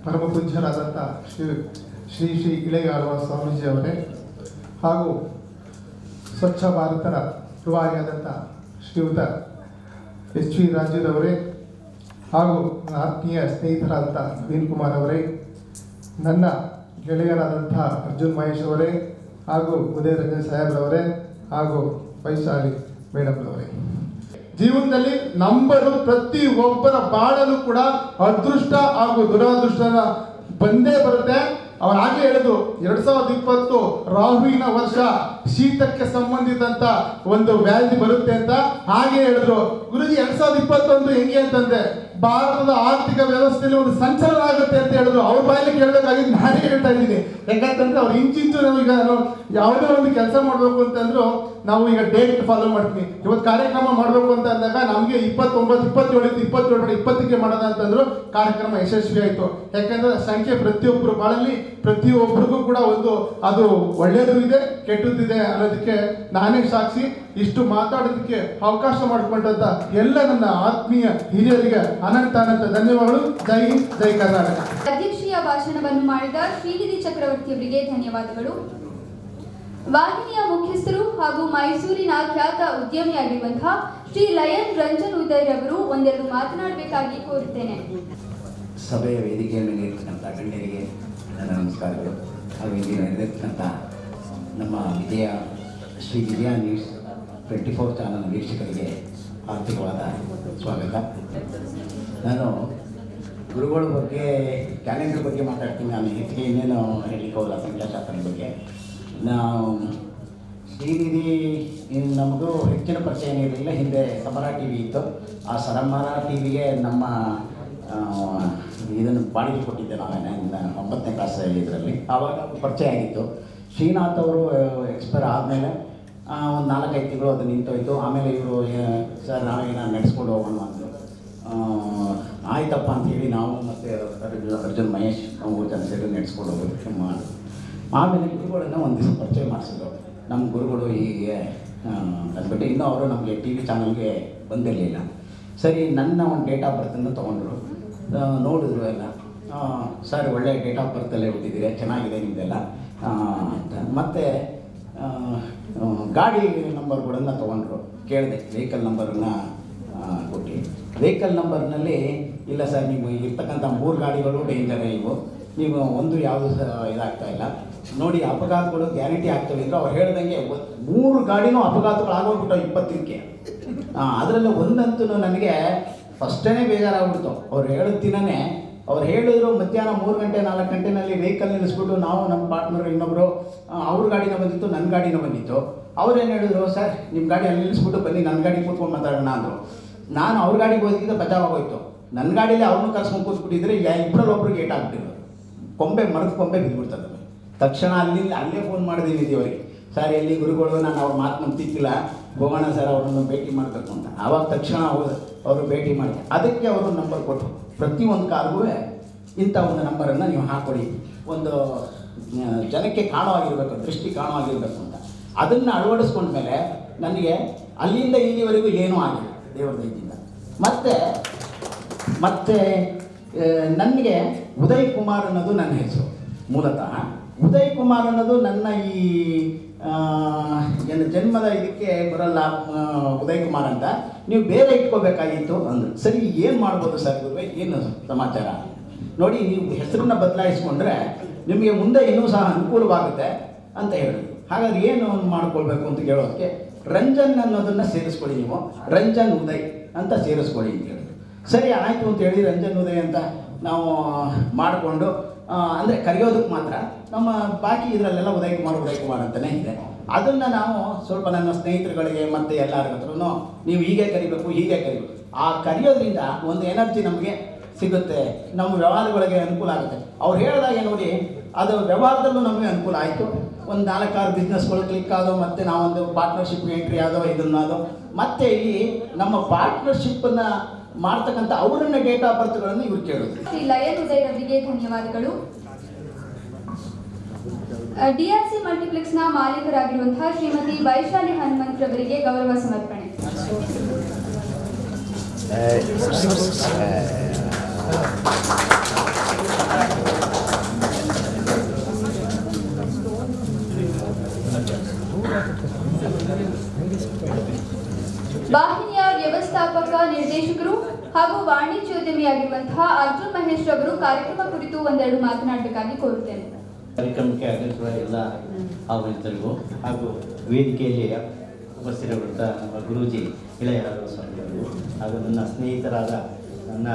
ಪರಮ ಪೂಜ್ಯರಾದಂಥ ಶ್ರೀ ಶ್ರೀ ಇಳೆಗಾಲುವ ಸ್ವಾಮೀಜಿ ಅವರೇ, ಹಾಗೂ ಸ್ವಚ್ಛ ಭಾರತದ ರೂವಾರಿಯಾದಂಥ ಶ್ರೀಯುತ ಎಚ್ ವಿ ರಾಜೀವ್ರವರೇ, ಹಾಗೂ ಆತ್ಮೀಯ ಸ್ನೇಹಿತರಾದಂಥ ನವೀನ್ ಕುಮಾರ್ ಅವರೇ, ನನ್ನ ಗೆಳೆಯರಾದಂಥ ಅರ್ಜುನ್ ಮಹೇಶ್ ಅವರೇ, ಹಾಗೂ ಉದಯ ರಂಜನ್ ಸಾಹೇಬ್ರವರೇ, ಹಾಗೂ ವೈಶಾಲಿ ಮೇಡಮ್ರವರೇ, ಜೀವನದಲ್ಲಿ ನಂಬರು ಪ್ರತಿ ಒಬ್ಬರ ಬಾಳಲು ಕೂಡ ಅದೃಷ್ಟ ಹಾಗೂ ದುರದೃಷ್ಟನ ಬಂದೇ ಬರುತ್ತೆ. ಅವರಾಗಲೇ ಹೇಳಿದ್ರು 2020 ರಾಹುವಿನ ವರ್ಷ, ಶೀತಕ್ಕೆ ಸಂಬಂಧಿಸಿದಂತ ಒಂದು ವ್ಯಾಧಿ ಬರುತ್ತೆ ಅಂತ. ಹಾಗೆ ಹೇಳಿದ್ರು ಗುರುಜಿ 2021 ಹೆಂಗೆ ಅಂತಂದ್ರೆ ಭಾರತದ ಆರ್ಥಿಕ ವ್ಯವಸ್ಥೆಯಲ್ಲಿ ಒಂದು ಸಂಚಲನ ಆಗುತ್ತೆ ಅಂತ ಹೇಳಿದ್ರು. ಅವ್ರ ಬಾಯಲ್ಲಿ ಕೇಳಬೇಕಾಗಿದ್ದು ನಾನೇ ಹೇಳ್ತಾ ಇದ್ದೀನಿ. ಯಾಕಂತಂದ್ರೆ ಅವ್ರು ಇಂಚಿಂಚು ನಾವೀಗ ಯಾವುದೇ ಒಂದು ಕೆಲಸ ಮಾಡಬೇಕು ಅಂತಂದ್ರು ನಾವು ಈಗ ಡೇಟ್ ಫಾಲೋ ಮಾಡ್ತೀವಿ. ಇವತ್ತು ಕಾರ್ಯಕ್ರಮ ಮಾಡಬೇಕು ಅಂತ ಅಂದಾಗ ನಮಗೆ 20ಕ್ಕೆ ಮಾಡೋದ ಅಂತಂದ್ರು ಕಾರ್ಯಕ್ರಮ ಯಶಸ್ವಿ ಆಯಿತು. ಯಾಕಂದ್ರೆ ಸಂಖ್ಯೆ ಪ್ರತಿಯೊಬ್ಬರು ಬಾಳಲ್ಲಿ ಪ್ರತಿಯೊಬ್ಬರಿಗೂ ಕೂಡ ಒಂದು ಅದು ಒಳ್ಳೆಯದು ಇದೆ, ಕೆಟ್ಟದ್ದಿದೆ ಅನ್ನೋದಕ್ಕೆ ನಾನೇ ಸಾಕ್ಷಿ. ಇಷ್ಟು ಮಾತಾಡೋದಕ್ಕೆ ಅವಕಾಶ ಮಾಡಿಕೊಂಡಂತ ಎಲ್ಲ ನನ್ನ ಆತ್ಮೀಯ ಹಿರಿಯರಿಗೆ ಅನಂತ ಧನ್ಯವಾದಗಳು. ಜೈ ಹಿಂದ್, ಜೈ ಕರ್ನಾಟಕ. ಅಧ್ಯಕ್ಷೀಯ ಭಾಷಣವನ್ನು ಮಾಡಿದ ಶ್ರೀನಿಧಿ ಚಕ್ರವರ್ತಿ ಅವರಿಗೆ ಧನ್ಯವಾದಗಳು. ವಾಹಿನಿಯ ಮುಖ್ಯಸ್ಥರು ಹಾಗೂ ಮೈಸೂರಿನ ಖ್ಯಾತ ಉದ್ಯಮಿಯಾಗಿರುವಂತಹ ಶ್ರೀ ಲಯನ್ ರಂಜನ್ ಉದಯ್ ರವರು ಒಂದೆರಡು ಮಾತನಾಡಬೇಕಾಗಿ ಕೋರುತ್ತೇನೆ. ಸಭೆಯ ವೇದಿಕೆಯ ಮೇಲೆ ಇರ್ತಕ್ಕಂಥ ಗಣ್ಯರಿಗೆ ನನ್ನ ನಮಸ್ಕಾರಗಳು. ಹಾಗೂ ಇಲ್ಲಿ ನಡೆದಿರ್ತಕ್ಕಂಥ ನಮ್ಮ ಶ್ರೀ ವಿಜಯ ನ್ಯೂಸ್ 24 ಚಾನಲ್ ವೀಕ್ಷಕರಿಗೆ ಆರ್ಥಿಕವಾದ ಸ್ವಾಗತ. ನಾನು ಗುರುಗಳ ಬಗ್ಗೆ, ಕ್ಯಾಲೆಂಡರ್ ಬಗ್ಗೆ ಮಾತಾಡ್ತೀನಿ. ನಾನು ಹೆಚ್ಚಿಗೆ ಇನ್ನೇನು ಹೇಳಲಿಕ್ಕೆ ಹೋಗಲ್ಲ ಸಂಖ್ಯಾಶಾಸ್ತ್ರದ ಬಗ್ಗೆ. ನಾವು ಶ್ರೀನಿಧಿ ನಮಗೂ ಹೆಚ್ಚಿನ ಪರಿಚಯ ಏನಿರಲಿಲ್ಲ. ಹಿಂದೆ ಸಮರ ಟಿ ವಿ ಇತ್ತು. ಆ ಸಮರ ಟಿ ವಿಗೆ ನಮ್ಮ ಇದನ್ನು ಬಾಡಿಗೆ ಕೊಟ್ಟಿದ್ದೆ ನಾವೇನೆ 9ನೇ ಕ್ಲಾಸ್ ಇದರಲ್ಲಿ. ಆವಾಗ ಪರಿಚಯ ಆಗಿತ್ತು. ಶ್ರೀನಾಥ್ ಅವರು ಎಕ್ಸ್ಪೈರ್ ಆದಮೇಲೆ ಒಂದು 4-5 ತಿಂಗಳು ಅದು ನಿಂತೋಯ್ತು. ಆಮೇಲೆ ಇವರು ಸರ್ ನಾವೇನ ನಡೆಸ್ಕೊಂಡು ಹೋಗೋಣ ಅಂದರು. ಆಯ್ತಪ್ಪ ಅಂಥೇಳಿ ನಾವು ಮತ್ತು ಅರ್ಜುನ್ ಮಹೇಶ್ ನಾವು ಜನ ಸೇರಿ ನಡೆಸ್ಕೊಂಡು ಹೋಗೋದು ಮಾಡಿದ್ರು. ಆಮೇಲೆ ಗುರುಗಳನ್ನ ಒಂದು ದಿವಸ ಪರಿಚಯ ಮಾಡಿಸಿದ್ರು. ನಮ್ಮ ಗುರುಗಳು ಹೀಗೆ ಅಂದ್ಬಿಟ್ಟು ಇನ್ನೂ ಅವರು ನಮಗೆ ಟಿ ವಿ ಚಾನಲ್ಗೆ ಬಂದಿರಲಿಲ್ಲ. ಸರಿ, ನನ್ನ ಒಂದು ಡೇಟ್ ಆಫ್ ಬರ್ತನ್ನು ತೊಗೊಂಡ್ರು, ನೋಡಿದ್ರು ಎಲ್ಲ. ಸರ್ ಒಳ್ಳೆ ಡೇಟ್ ಆಫ್ ಬರ್ತಲ್ಲೇ ಹುಟ್ಟಿದ್ದೀರಿ, ಚೆನ್ನಾಗಿದೆ ನಿಮ್ಮದೆಲ್ಲ ಅಂತ. ಮತ್ತು ಗಾಡಿ ನಂಬರ್ಗಳನ್ನು ತೊಗೊಂಡ್ರು. ಕೇಳಿದೆ, ವೆಹಿಕಲ್ ನಂಬರನ್ನು ಕೊಟ್ಟು. ವೆಹಿಕಲ್ ನಂಬರ್ನಲ್ಲಿ ಇಲ್ಲ ಸರ್, ನೀವು ಇರ್ತಕ್ಕಂಥ 3 ಗಾಡಿಗಳು ಡೇಂಜರೇ ಇವು, ನೀವು ಒಂದು ಯಾವುದು ಇದಾಗ್ತಾ ಇಲ್ಲ ನೋಡಿ, ಅಪಘಾತಗಳು ಗ್ಯಾರಂಟಿ ಆಗ್ತವೆ ಅಂದರೆ ಅವ್ರು ಹೇಳ್ದಂಗೆ 3 ಗಾಡಿನೂ ಅಪಘಾತಗಳಾಗೋಗ್ಬಿಟ್ಟು 20ಕ್ಕೆ. ಅದರಲ್ಲಿ ಒಂದಂತೂ ನನಗೆ ಫಸ್ಟೇ ಬೇಜಾರಾಗ್ಬಿಡ್ತು. ಅವ್ರು ಹೇಳಿದ ದಿನವೇ ಅವ್ರು ಹೇಳಿದ್ರು ಮಧ್ಯಾಹ್ನ 3 ಗಂಟೆ 4 ಗಂಟೆನಲ್ಲಿ ವೆಹಿಕಲ್ ನಿಲ್ಲಿಸ್ಬಿಟ್ಟು ನಾವು ನಮ್ಮ ಪಾರ್ಟ್ನರ್ ಇನ್ನೊಬ್ಬರು ಅವ್ರ ಗಾಡಿನ ಬಂದಿತ್ತು, ನನ್ನ ಗಾಡಿನ ಬಂದಿತ್ತು. ಅವ್ರೇನು ಹೇಳಿದ್ರು, ಸರ್ ನಿಮ್ಮ ಗಾಡಿ ಅಲ್ಲಿ ನಿಲ್ಲಿಸ್ಬಿಟ್ಟು ಬನ್ನಿ, ನನ್ನ ಗಾಡಿ ಕೂತ್ಕೊಂಡು ಮಾತಾಡೋಣ ಅಂದರು. ನಾನು ಅವ್ರ ಗಾಡಿಗೆ ಹೋಗಿದ್ದ ಬಚಾವಾಗೋಯ್ತು. ನನ್ನ ಗಾಡಿಯಲ್ಲಿ ಅವ್ರನ್ನೂ ಕರ್ಸ್ಕೊಂಡು ಕೂತ್ಬಿಟ್ಟಿದ್ರೆ ಇಬ್ಬರಲ್ಲಿ ಒಬ್ರಿಗೆ ಏಟ್ ಆಗ್ಬಿಟ್ಟಿದ್ರು. ಮರದ ಕೊಂಬೆ ಬಿದ್ದುಬಿಡ್ತದೆ. ತಕ್ಷಣ ಅಲ್ಲೇ ಫೋನ್ ಮಾಡಿದೀನಿ ಅವರಿಗೆ, ಸರ್ ಎಲ್ಲಿ ಗುರುಗಳು, ನಾನು ಅವ್ರ ಮಾತು ನಂಬ್ತಿಕ್ಕಿಲ್ಲ, ಹೋಗೋಣ ಸರ್ ಅವ್ರನ್ನ ಭೇಟಿ ಮಾಡಬೇಕು ಅಂತ. ಆವಾಗ ತಕ್ಷಣ ಅವರು ಭೇಟಿ ಮಾಡಿ ಅದಕ್ಕೆ ಅವರು ನಂಬರ್ ಕೊಟ್ಟರು. ಪ್ರತಿಯೊಂದು ಕಾರಿಗೂ ಇಂಥ ಒಂದು ನಂಬರನ್ನು ನೀವು ಹಾಕ್ಕೊಡಿ, ಒಂದು ಜನಕ್ಕೆ ಕಾಣವಾಗಿರಬೇಕು, ದೃಷ್ಟಿ ಕಾಣವಾಗಿರಬೇಕು ಅಂತ. ಅದನ್ನು ಅಳವಡಿಸ್ಕೊಂಡ್ಮೇಲೆ ನನಗೆ ಅಲ್ಲಿಂದ ಇಲ್ಲಿವರೆಗೂ ಏನೂ ಆಗಿಲ್ಲ ದೇವರ ದಯದಿಂದ. ಮತ್ತೆ ನನಗೆ ಉದಯ್ ಕುಮಾರ್ ಅನ್ನೋದು ನನ್ನ ಹೆಸರು. ಮೂಲತಃ ಉದಯ್ ಕುಮಾರ್ ಅನ್ನೋದು ನನ್ನ ಈ ಏನು ಜನ್ಮದ ಇದಕ್ಕೆ ಬರಲ್ಲ, ಉದಯ್ ಕುಮಾರ್ ಅಂತ ನೀವು ಬೇರೆ ಇಟ್ಕೋಬೇಕಾಗಿತ್ತು ಅಂದರು. ಸರಿ, ಏನು ಮಾಡ್ಬೋದು ಸರ್ ಗುರುವೆ, ಏನು ಸಮಾಚಾರ ನೋಡಿ, ನೀವು ಹೆಸರನ್ನ ಬದಲಾಯಿಸ್ಕೊಂಡ್ರೆ ನಿಮಗೆ ಮುಂದೆ ಇನ್ನೂ ಸಹ ಅನುಕೂಲವಾಗುತ್ತೆ ಅಂತ ಹೇಳಿದ್ರು. ಹಾಗಾದ್ರೆ ಏನು ಮಾಡ್ಕೊಳ್ಬೇಕು ಅಂತ ಕೇಳೋದಕ್ಕೆ ರಂಜನ್ ಅನ್ನೋದನ್ನು ಸೇರಿಸ್ಕೊಳ್ಳಿ, ನೀವು ರಂಜನ್ ಉದಯ್ ಅಂತ ಸೇರಿಸ್ಕೊಳ್ಳಿ ಅಂತ ಹೇಳಿದ್ರು. ಸರಿ ಆಯಿತು ಅಂತೇಳಿ ರಂಜನ್ ಉದಯ್ ಅಂತ ನಾವು ಮಾಡಿಕೊಂಡು, ಅಂದರೆ ಕರೆಯೋದಕ್ಕೆ ಮಾತ್ರ. ನಮ್ಮ ಬಾಕಿ ಇದರಲ್ಲೆಲ್ಲ ಉದಯ್ ಕುಮಾರ್ ಅಂತಲೇ ಇದೆ. ಅದನ್ನು ನಾವು ಸ್ವಲ್ಪ ನನ್ನ ಸ್ನೇಹಿತರುಗಳಿಗೆ ಮತ್ತು ಎಲ್ಲರ ಹತ್ರನೂ ನೀವು ಹೀಗೆ ಕರಿಬೇಕು, ಹೀಗೆ ಕರಿಬೇಕು. ಆ ಕರೆಯೋದ್ರಿಂದ ಒಂದು ಎನರ್ಜಿ ನಮಗೆ ಸಿಗುತ್ತೆ, ನಮ್ಮ ವ್ಯವಹಾರಗಳಿಗೆ ಅನುಕೂಲ ಆಗುತ್ತೆ. ಅವ್ರು ಹೇಳಿದಾಗೆ ನೋಡಿ, ಅದು ವ್ಯವಹಾರದಲ್ಲೂ ನಮಗೆ ಅನುಕೂಲ ಆಯಿತು. ಒಂದು 4-6 ಬಿಸ್ನೆಸ್ಗಳು ಕ್ಲಿಕ್ ಆದೋ, ಮತ್ತು ನಾವೊಂದು ಪಾರ್ಟ್ನರ್ಶಿಪ್ ಎಂಟ್ರಿ ಆದೋ, ಇದನ್ನಾದೋ. ಮತ್ತು ಇಲ್ಲಿ ನಮ್ಮ ಪಾರ್ಟ್ನರ್ಶಿಪ್ಪನ್ನು ಮಾಡ್ತಕ್ಕಂಥ ಅವರನ್ನ ಡೇಟ್ ಆಫ್ ಬರ್ತ್ಗಳನ್ನು ಇವ್ರು ಕೇಳೋದು. ಶ್ರೀ ಲಯನ್ ಉದಯ್ ರವರಿಗೆ ಧನ್ಯವಾದಗಳು. DRC ಮಲ್ಟಿಪ್ಲೆಕ್ಸ್ನ ಮಾಲೀಕರಾಗಿರುವಂತಹ ಶ್ರೀಮತಿ ವೈಶಾಲಿ ಹನುಮಂತ್ ರವರಿಗೆ ಗೌರವ ಸಮರ್ಪಣೆ. ವಾಹಿನಿಯ ವ್ಯವಸ್ಥಾಪಕ ನಿರ್ದೇಶಕರು ಹಾಗೂ ವಾಣಿಜ್ಯೋದ್ಯಮಿಯಾಗಿರುವಂತಹ ಅರ್ಜುನ್ ಮಹೇಶ್ ಅವರು ಕಾರ್ಯಕ್ರಮ ಕುರಿತು ಒಂದೆರಡು ಮಾತನಾಡಬೇಕಾಗಿ ಕೋರುತ್ತೇನೆ. ಕಾರ್ಯಕ್ರಮಕ್ಕೆ ಆಗಮಿಸುವ ಎಲ್ಲ ಆಹ್ವಾನಿತರಿಗೂ ಹಾಗೂ ವೇದಿಕೆಯಲ್ಲಿ ಉಪಸ್ಥಿತರಿರುವಂಥ ನಮ್ಮ ಗುರೂಜಿ ಇಳೆಯಾರು ಸ್ವಾಮಿಗಳಿಗೂ ಹಾಗೂ ನನ್ನ ಸ್ನೇಹಿತರಾದ ನನ್ನ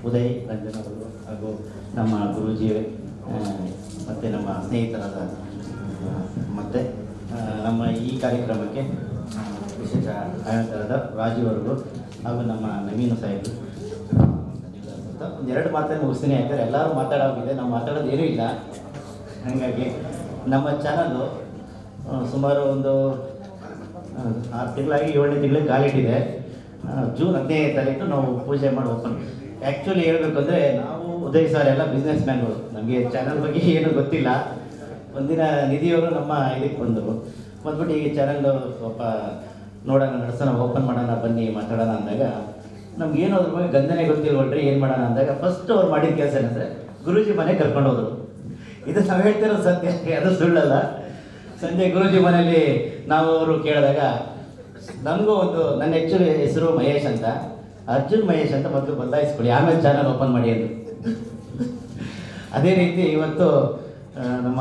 ಉದಯ್ ರಂಜನ್ ಅವರು ಹಾಗೂ ನಮ್ಮ ಗುರೂಜಿ ಮತ್ತು ನಮ್ಮ ಸ್ನೇಹಿತರಾದ ಮತ್ತು ನಮ್ಮ ಈ ಕಾರ್ಯಕ್ರಮಕ್ಕೆ ವಿಶೇಷ ಆಯೋಜಕರಾದ ರಾಜೀವ್ ಅವರಿಗೂ ಹಾಗೂ ನಮ್ಮ ನವೀನ್ ಸಾಹೇಬರು ಒಂದೆರಡು ಮಾತನ್ನು ಮುಗಿಸ್ತೀನಿ. ಯಾಕಂದರೆ ಎಲ್ಲರೂ ಮಾತಾಡೋಗಿದೆ, ನಾವು ಮಾತಾಡೋದು ಏನೂ ಇಲ್ಲ. ಹಾಗಾಗಿ ನಮ್ಮ ಚಾನಲ್ಲು ಸುಮಾರು ಒಂದು 6 ತಿಂಗಳಾಗಿ 7ನೇ ತಿಂಗಳಿಗೆ ಕಾಲಿಟ್ಟಿದೆ. ಜೂನ್ 15ನೇ ತಾರೀಕು ನಾವು ಪೂಜೆ ಮಾಡಿ ಓಪನ್. ಆ್ಯಕ್ಚುಲಿ ಹೇಳಬೇಕು ಅಂದರೆ ನಾವು ಉದಯ್ ಸರ್ ಎಲ್ಲ ಬಿಸ್ನೆಸ್ ಮ್ಯಾನ್ಗಳು, ನಮಗೆ ಚಾನಲ್ ಬಗ್ಗೆ ಏನೂ ಗೊತ್ತಿಲ್ಲ. ಒಂದಿನ ನಿಧಿಯವರು ನಮ್ಮ ಇದಕ್ಕೆ ಬಂದ್ಬಿಟ್ಟು ಈಗ ಚಾನಲ್ಲು ಸ್ವಲ್ಪ ನೋಡೋಣ, ನಡೆಸೋಣ, ಓಪನ್ ಮಾಡೋಣ, ಬನ್ನಿ ಮಾತಾಡೋಣ ಅಂದಾಗ ನಮ್ಗೇನು ಅದ್ರ ಬಗ್ಗೆ ಗಂಧನೆ ಗೊತ್ತಿಲ್ವಲ್ರಿ, ಏನು ಮಾಡೋಣ ಅಂದಾಗ ಫಸ್ಟ್ ಅವ್ರು ಮಾಡಿದ ಕೆಲಸ ಏನಂದರೆ ಗುರೂಜಿ ಮನೆಗೆ ಕರ್ಕೊಂಡು ಹೋದರು. ಇದು ನಾವು ಹೇಳ್ತಿರೋದು ಸತ್ಯ, ಅದು ಸುಳ್ಳಲ್ಲ. ಸಂಜೆ ಗುರೂಜಿ ಮನೆಯಲ್ಲಿ ನಾವು ಅವರು ಕೇಳಿದಾಗ ನನಗೂ ನನ್ನ ಆ್ಯಕ್ಚುಲಿ ಹೆಸರು ಮಹೇಶ್ ಅಂತ, ಅರ್ಜುನ್ ಮಹೇಶ್ ಅಂತ ಮೊದಲು ಬದಲಾಯಿಸ್ಕೊಳ್ಳಿ, ಆಮೇಲೆ ಚಾನಲ್ ಓಪನ್ ಮಾಡಿ ಅಂದರು. ಅದೇ ರೀತಿ ಇವತ್ತು ನಮ್ಮ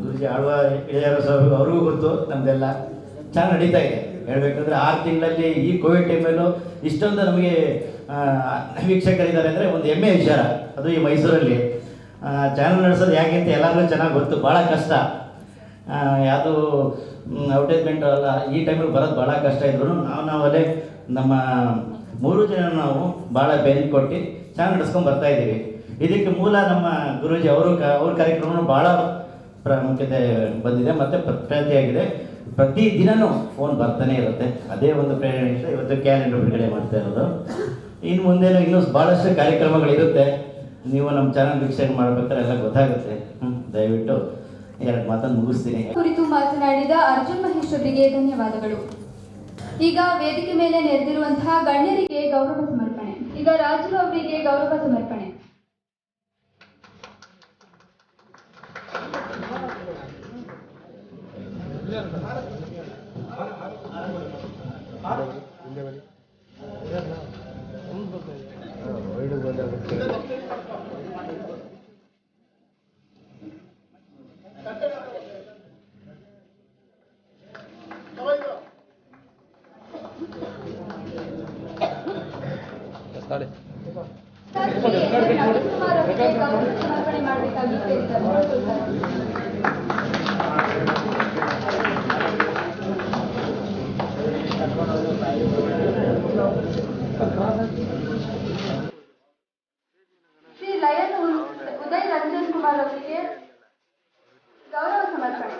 ಗುರೂಜಿ ಆಳ್ವ ಇಳೆಯಾರು ಸ್ವಾಮಿ ಅವ್ರಿಗೂ ಗೊತ್ತು, ನಮ್ಮದೆಲ್ಲ ಚೆನ್ನಾಗಿ ನಡೀತಾ ಇದೆ. ಹೇಳಬೇಕಂದ್ರೆ 6 ತಿಂಗಳಲ್ಲಿ ಈ ಕೋವಿಡ್ ಟೈಮಲ್ಲೂ ಇಷ್ಟೊಂದು ನಮಗೆ ವೀಕ್ಷಕರಿದ್ದಾರೆ ಅಂದರೆ ಒಂದು ಹೆಮ್ಮೆ ವಿಚಾರ. ಅದು ಈ ಮೈಸೂರಲ್ಲಿ ಚಾನಲ್ ನಡೆಸೋದು ಯಾಕೆ ಅಂತ ಎಲ್ಲರಿಗೂ ಚೆನ್ನಾಗಿ ಗೊತ್ತು. ಭಾಳ ಕಷ್ಟ, ಯಾವುದು ಅಡ್ವರ್ಟೈಸ್ಮೆಂಟ್ ಅಲ್ಲ, ಈ ಟೈಮಲ್ಲಿ ಬರೋದು ಭಾಳ ಕಷ್ಟ ಇದ್ರು ನಾವಲ್ಲೇ ನಮ್ಮ 3 ಜನ ನಾವು ಭಾಳ ಬೆನ್ನು ಕೊಟ್ಟು ಚಾನಲ್ ನಡೆಸ್ಕೊಂಡು ಬರ್ತಾಯಿದ್ದೀವಿ. ಇದಕ್ಕೆ ಮೂಲ ನಮ್ಮ ಗುರೂಜಿ ಅವ್ರ ಕಾರ್ಯಕ್ರಮ ಭಾಳ ಪ್ರಾಮುಖ್ಯತೆ ಬಂದಿದೆ ಮತ್ತು ಪ್ರಖ್ಯಾತಿಯಾಗಿದೆ. ಪ್ರತಿ ದಿನವೂ ಫೋನ್ ಬರ್ತಾನೆ ಇರುತ್ತೆ. ಅದೇ ಒಂದು ಪ್ರೇರಣೆ ಇಷ್ಟ ಇವತ್ತು ಕ್ಯಾಲೆಂಡರ್ ಬಿಡುಗಡೆ ಮಾಡ್ತಾ ಇರೋದು. ಇನ್ನು ಮುಂದೇನು ಇನ್ನೂ ಭಾಳಷ್ಟು ಕಾರ್ಯಕ್ರಮಗಳಿರುತ್ತೆ. ನೀವು ನಮ್ಮ ಚಾನಲ್ ವೀಕ್ಷಣೆ ಮಾಡ್ಬೇಕಾದ್ರೆ ಎಲ್ಲ ಗೊತ್ತಾಗುತ್ತೆ. ದಯವಿಟ್ಟು 2 ಮಾತನ್ನು ಮುಗಿಸ್ತೀನಿ. ಕುರಿತು ಮಾತನಾಡಿದ ಅರ್ಜುನ್ ಮಹೇಶ್ ಅವರಿಗೆ ಧನ್ಯವಾದಗಳು. ಈಗ ವೇದಿಕೆ ಮೇಲೆ ನೆರೆದಿರುವಂತಹ ಗಣ್ಯರಿಗೆ ಗೌರವ ಸಮರ್ಪಣೆ. ಈಗ ರಾಜು ಅವರಿಗೆ ಗೌರವ ಸಮರ್ಪಣೆ. ಸಮರ್ಪಣೆ ಮಾಡಬೇಕಾಗಿ ಶ್ರೀ ಲಯನ್ ಉದಯ್ ರಂಜನ್ ಕುಮಾರ್ ಅವರಿಗೆ ಗೌರವ ಸಮರ್ಪಣೆ.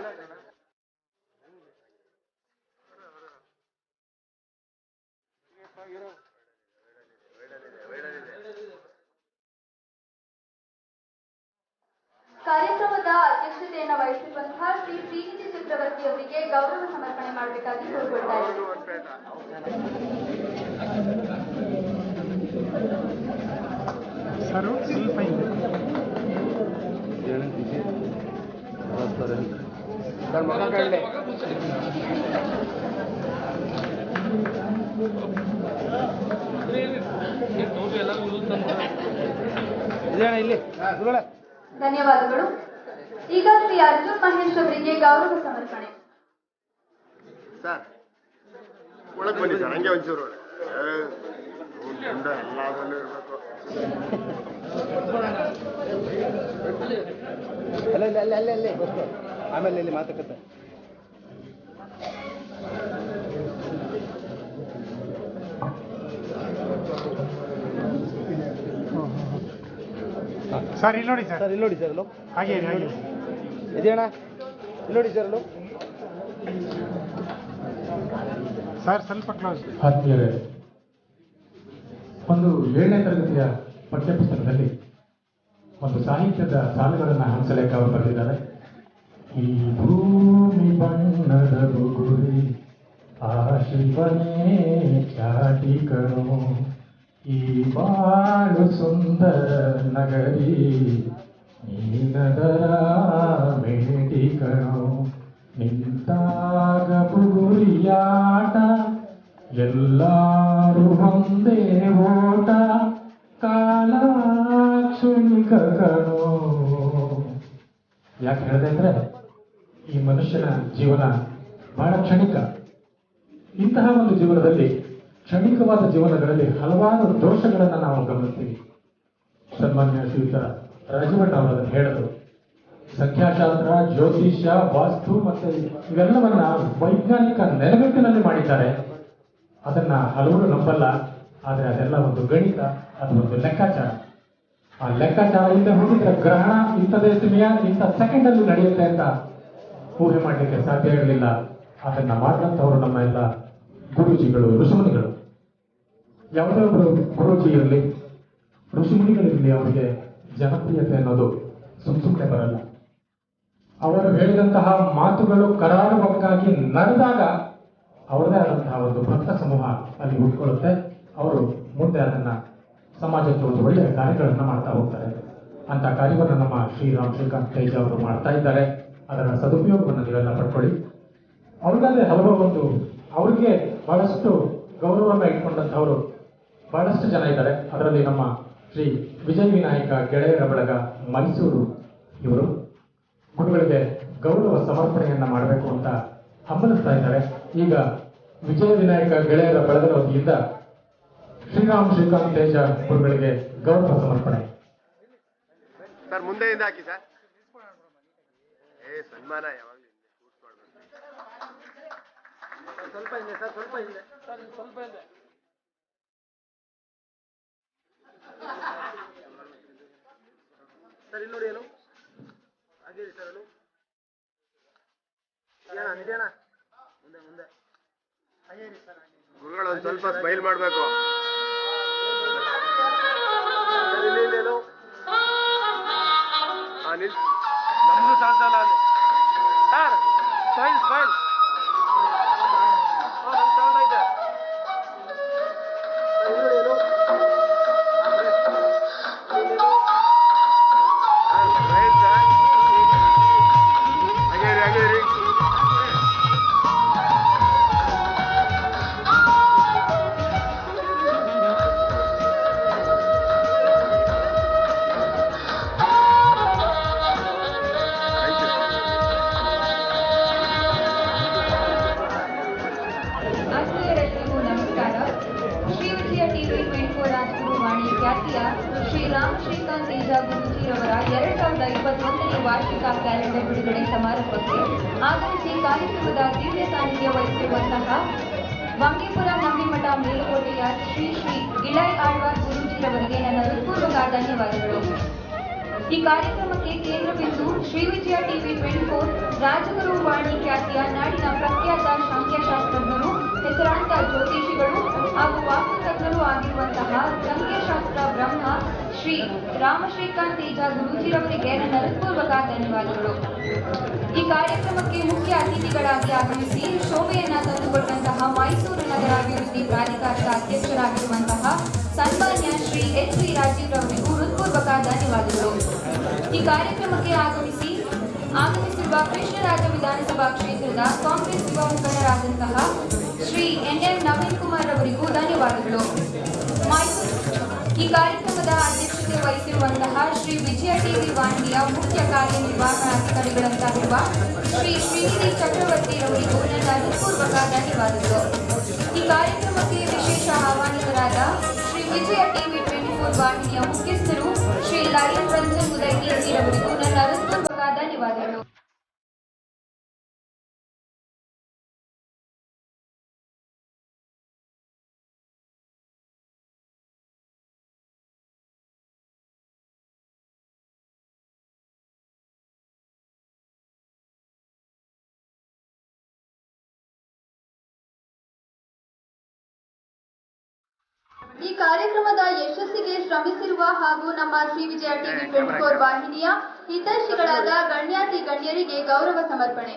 ಕಾರ್ಯಕ್ರಮದ ಅಧ್ಯಕ್ಷತೆಯನ್ನು ವಹಿಸಿರುವಂತಹ ಶ್ರೀ ಶ್ರೀನಿಧಿ ಚಕ್ರವರ್ತಿ ಅವರಿಗೆ ಗೌರವ ಸಮರ್ಪಣೆ ಮಾಡಬೇಕಾಗಿ ಕೋರಿಕೊಳ್ತಾ ಧನ್ಯವಾದಗಳು. ಈಗ ಶ್ರೀ ಅರ್ಜುನ್ ಮಹೇಶ್ ಅವರಿಗೆ ಗೌರವ ಸಮರ್ಪಣೆ. ಸರ್ ಒಳಗೆ ಬನ್ನಿ ಸರ್, ಹಂಗೆ ಒಂಚೂರು ಎಲ್ಲದರಲ್ಲೂ ಇರಬೇಕು. ಅಲ್ಲೇ ಆಮೇಲೆ ಇಲ್ಲಿ ಮಾತುಕತೆ. ಸರ್ ಇಲ್ಲಿ ನೋಡಿ ಸರ್, ಇಲ್ಲಿ ನೋಡಿ ಸರ್, ಹಾಗೆ ಹಾಗೆ ಇದೆಯಣ್ಣ, ಇಲ್ಲಿ ನೋಡಿ ಸರ್, ಸರ್ ಸ್ವಲ್ಪ ಕ್ಲೋಸ್. ಆತ್ಮೀಯರೇ, ಒಂದು 7ನೇ ತರಗತಿಯ ಪಠ್ಯಪುಸ್ತಕದಲ್ಲಿ ಒಂದು ಸಾಹಿತ್ಯದ ಸಾಲುಗಳನ್ನು ಹಂಸಲೇಖ ಅವರು ಬರೆದಿದ್ದಾರೆ. ಈ ಭೂಮಿ ಬಣ್ಣದ ಬುಗುರಿ ಆ ಶಿವನೇ ಚಾಟಿ ಕಣೋ, ಈ ಬಾಳು ಸುಂದರ ನಗರಿ ನೀನದರ ಮೇಟಿ ಕಣೋ ನಿಂತಾಗ ಬುಗುರಿಯಾಟ ಎಲ್ಲಾರು ಒಂದೇ ಓಟ ಕಾಲ ಕ್ಷಣಿಕ ಕಣೋ. ಯಾಕೆ ಹೇಳಿದೆ ಅಂದ್ರೆ ಈ ಮನುಷ್ಯನ ಜೀವನ ಬಹಳ ಕ್ಷಣಿಕ. ಇಂತಹ ಒಂದು ಜೀವನದಲ್ಲಿ ಕ್ಷಣಿಕವಾದ ಜೀವನಗಳಲ್ಲಿ ಹಲವಾರು ದೋಷಗಳನ್ನು ನಾವು ಗಮನಿಸ್ತೀವಿ. ಸನ್ಮಾನ್ಯ ಶ್ರೀಯುತ ರಾಜಭಟ್ ಅವರು ಅದನ್ನು ಹೇಳಿದ್ರು. ಸಂಖ್ಯಾಶಾಸ್ತ್ರ, ಜ್ಯೋತಿಷ್ಯ, ವಾಸ್ತು ಮತ್ತೆ ಇವೆಲ್ಲವನ್ನ ವೈಜ್ಞಾನಿಕ ನೆಲೆಗಟ್ಟಿನಲ್ಲಿ ಮಾಡಿದ್ದಾರೆ. ಅದನ್ನ ಹಲವರು ನಂಬಲ್ಲ. ಆದರೆ ಅದೆಲ್ಲ ಒಂದು ಗಣಿತ, ಅದು ಒಂದು ಲೆಕ್ಕಾಚಾರ. ಆ ಲೆಕ್ಕಾಚಾರದಿಂದ ಹೋಗಿದ್ರೆ ಗ್ರಹಣ ಇಂಥದೇ ಸಮಯ ಇಂಥ ಸೆಕೆಂಡ್ ಅಲ್ಲಿ ನಡೆಯುತ್ತೆ ಅಂತ ಊಹೆ ಮಾಡಲಿಕ್ಕೆ ಸಾಧ್ಯ ಇರಲಿಲ್ಲ. ಅದನ್ನ ಮಾಡಿದಂಥವರು ನಮ್ಮ ಎಲ್ಲ ಗುರೂಜಿಗಳು, ಋಷಿಮುನಿಗಳು. ಯಾವುದೇ ಒಬ್ಬರು ಗುರೂಜಿ ಇರಲಿ, ಋಷಿಮುನಿಗಳಿರಲಿ, ಅವರಿಗೆ ಜನಪ್ರಿಯತೆ ಅನ್ನೋದು ಸುಮ್ಮನೆ ಬರಲ್ಲ. ಅವರು ಹೇಳಿದಂತಹ ಮಾತುಗಳು ಕರಾರುವಕ್ಕಾಗಿ ನಡೆದಾಗ ಅವರದೇ ಆದಂತಹ ಒಂದು ಭಕ್ತ ಸಮೂಹ ಅಲ್ಲಿ ಹುಟ್ಕೊಳ್ಳುತ್ತೆ. ಅವರು ಮುಂದೆ ಅದನ್ನ ಸಮಾಜಕ್ಕೆ ಒಂದು ಒಳ್ಳೆಯ ಕಾರ್ಯಗಳನ್ನು ಮಾಡ್ತಾ ಹೋಗ್ತಾರೆ. ಅಂತ ಕಾರ್ಯವನ್ನು ನಮ್ಮ ಶ್ರೀಕಾಂತ್ ತೇಜ ಅವರು ಮಾಡ್ತಾ ಇದ್ದಾರೆ. ಅದರ ಸದುಪಯೋಗವನ್ನು ನೀವೆಲ್ಲ ಪಡ್ಕೊಳ್ಳಿ. ಅವ್ರಿಗದೇ ಹಲವಾರು ಒಂದು ಅವ್ರಿಗೆ ಬಹಳಷ್ಟು ಗೌರವವನ್ನು ಇಟ್ಕೊಂಡಂಥವರು ಬಹಳಷ್ಟು ಜನ ಇದ್ದಾರೆ. ಅದರಲ್ಲಿ ನಮ್ಮ ಶ್ರೀ ವಿಜಯ ವಿನಾಯಕ ಗೆಳೆಯರ ಬಳಗ ಮೈಸೂರು ಇವರು ಗುರುಗಳಿಗೆ ಗೌರವ ಸಮರ್ಪಣೆಯನ್ನ ಮಾಡಬೇಕು ಅಂತ ಹಂಬಲಿಸ್ತಾ ಇದ್ದಾರೆ. ಈಗ ವಿಜಯ ವಿನಾಯಕ ಗೆಳೆಯರ ಬಳಗದ ವತಿಯಿಂದ ಶ್ರೀಕಾಂತ್ ತೇಜ ಗುರುಗಳಿಗೆ ಗೌರವ ಸಮರ್ಪಣೆ. ಸರ್ ಮುಂದೆಯಿಂದ ಹಾಕಿ ಸರ್. ಸನ್ಮಾನ ಯಾವಾಗಲೂ ಸ್ವಲ್ಪ ಹಿಂದೆ ಸರ್, ಸ್ವಲ್ಪ ಹಿಂದೆ ಸರ್, ಸ್ವಲ್ಪ ಹಿಂದೆ. ಸರ್ ಇಲ್ಲಿ ನೋಡಿ, ಏನು ಹಾಗೆ ಸರ್, ಅದು ನಿಜಾನ ಮುಂದೆ ಮುಂದೆ ಗುರುಗಳು ಒಂದು ಸ್ವಲ್ಪ ಸ್ಮೈಲ್ ಮಾಡಬೇಕು. ಇಲ್ಲಿ ಇಲ್ಲೇನು ನಮ್ದು ಸಾಲ್ಸಲ್ಲ ಅಲ್ಲಿ ಸರ್. ಸ್ಮೈಲ್ ಸ್ಮೈಲ್ ಸೌಂಡ್ ಐತೆ. ಶ್ರೀ ರಾಮಶ್ರೀಕಾಂತ್ ತೇಜ ಗುರೂಜಿಯವರ 2021ನೇ ವಾರ್ಷಿಕ ಕ್ಯಾಲೆಂಡರ್ ಬಿಡುಗಡೆ ಸಮಾರಂಭಕ್ಕೆ ಆಗಮಿಸಿ ಕಾರ್ಯಕ್ರಮದ ದಿವ್ಯ ಸಾನ್ನಿಧ್ಯ ವಹಿಸಿರುವಂತಹ ಬಂಗೀಪುರ ನಂಬಿಮಠ ಮೇಲುಕೋಟೆಯ ಶ್ರೀ ಇಳೈ ಆಳ್ವಾರ್ ಗುರೂಜಿಯವರಿಗೆ ನನ್ನ ಹೃತ್ಪೂರ್ವಕ ಧನ್ಯವಾದಗಳು. ಈ ಕಾರ್ಯಕ್ರಮಕ್ಕೆ ಕೇಂದ್ರ ಬಿಂದು ಶ್ರೀ ವಿಜಯ ಟಿವಿ 24 ರಾಜಗುರು ವಾಣಿ ಖ್ಯಾತಿಯ ನಾಡಿನ ಪ್ರಖ್ಯಾತ ಸಂಖ್ಯಾಶಾಸ್ತ್ರಜ್ಞರು, ಹೆಸರಾಂತ ಜ್ಯೋತಿಷಿಗಳು ಹಾಗೂ ವಾಸ್ತುತಜ್ಞರು ಆಗಿರುವಂತಹ ಸಂಖ್ಯಾಶಾಸ್ತ್ರ ಬ್ರಹ್ಮ ಶ್ರೀ ರಾಮಶ್ರೀಕಾಂತ್ ತೇಜ ಗುರೂಜಿರವರಿಗೆ ನನ್ನ ಹೃತ್ಪೂರ್ವಕ ಧನ್ಯವಾದಗಳು. ಈ ಕಾರ್ಯಕ್ರಮಕ್ಕೆ ಮುಖ್ಯ ಅತಿಥಿಗಳಾಗಿ ಆಗಮಿಸಿ ಶೋಭೆಯನ್ನ ತಂದುಕೊಟ್ಟಂತಹ ಮೈಸೂರು ನಗರ ಅಭಿವೃದ್ಧಿ ಪ್ರಾಧಿಕಾರದ ಅಧ್ಯಕ್ಷರಾಗಿರುವಂತಹ ಸನ್ಮಾನ್ಯ ಶ್ರೀ ಎಚ್ ವಿ ರಾಜೀವ್ ರವರಿಗೂ ಹೃತ್ಪೂರ್ವಕ ಧನ್ಯವಾದಗಳು. ಈ ಕಾರ್ಯಕ್ರಮಕ್ಕೆ ಆಗಮಿಸಿರುವ ಕೃಷ್ಣರಾಜ ವಿಧಾನಸಭಾ ಕ್ಷೇತ್ರದ ಕಾಂಗ್ರೆಸ್ ಯುವ ಮುಖಂಡರಾದಂತಹ ಶ್ರೀ ಎನ್ ನವೀನ್ ಕುಮಾರ್ ಅವರಿಗೂ ಧನ್ಯವಾದಗಳು. ಈ ಕಾರ್ಯಕ್ರಮದ ಅಧ್ಯಕ್ಷತೆ ವಹಿಸಿರುವಂತಹ ಶ್ರೀ ವಿಜಯ ಟಿವಿ ವಾಹಿನಿಯ ಮುಖ್ಯ ಕಾರ್ಯನಿರ್ವಹಣಾಧಿಕಾರಿಗಳಂತಾಗಿರುವ ಶ್ರೀ ಶ್ರೀನಿಧಿ ಚಕ್ರವರ್ತಿ ಅವರಿಗೂ ನನ್ನ ಹೃತ್ಪೂರ್ವಕ ಧನ್ಯವಾದಗಳು. ಈ ಕಾರ್ಯಕ್ರಮಕ್ಕೆ ವಿಶೇಷ ಆಹ್ವಾನಿತರಾದ ಶ್ರೀ ವಿಜಯ ಟಿವಿ 24 ವಾಹಿನಿಯ ಮುಖ್ಯಸ್ಥರು ಶ್ರೀ ಲಯನ್ ರಂಜನ್ ಉದಯ್ ಟಿಸಿ ಅವರಿಗೂ ನನ್ನ ಹೃತ್ಪೂರ್ವಕ ಧನ್ಯವಾದಗಳು. ಈ ಕಾರ್ಯಕ್ರಮದ ಯಶಸ್ಸಿಗೆ ಶ್ರಮಿಸಿರುವ ಹಾಗೂ ನಮ್ಮ ಶ್ರೀ ವಿಜಯ ಟಿವಿ 24 ವಾಹಿನಿಯ ಹಿತೈಷಿಗಳಾದ ಗಣ್ಯಾತಿ ಗಣ್ಯರಿಗೆ ಗೌರವ ಸಮರ್ಪಣೆ.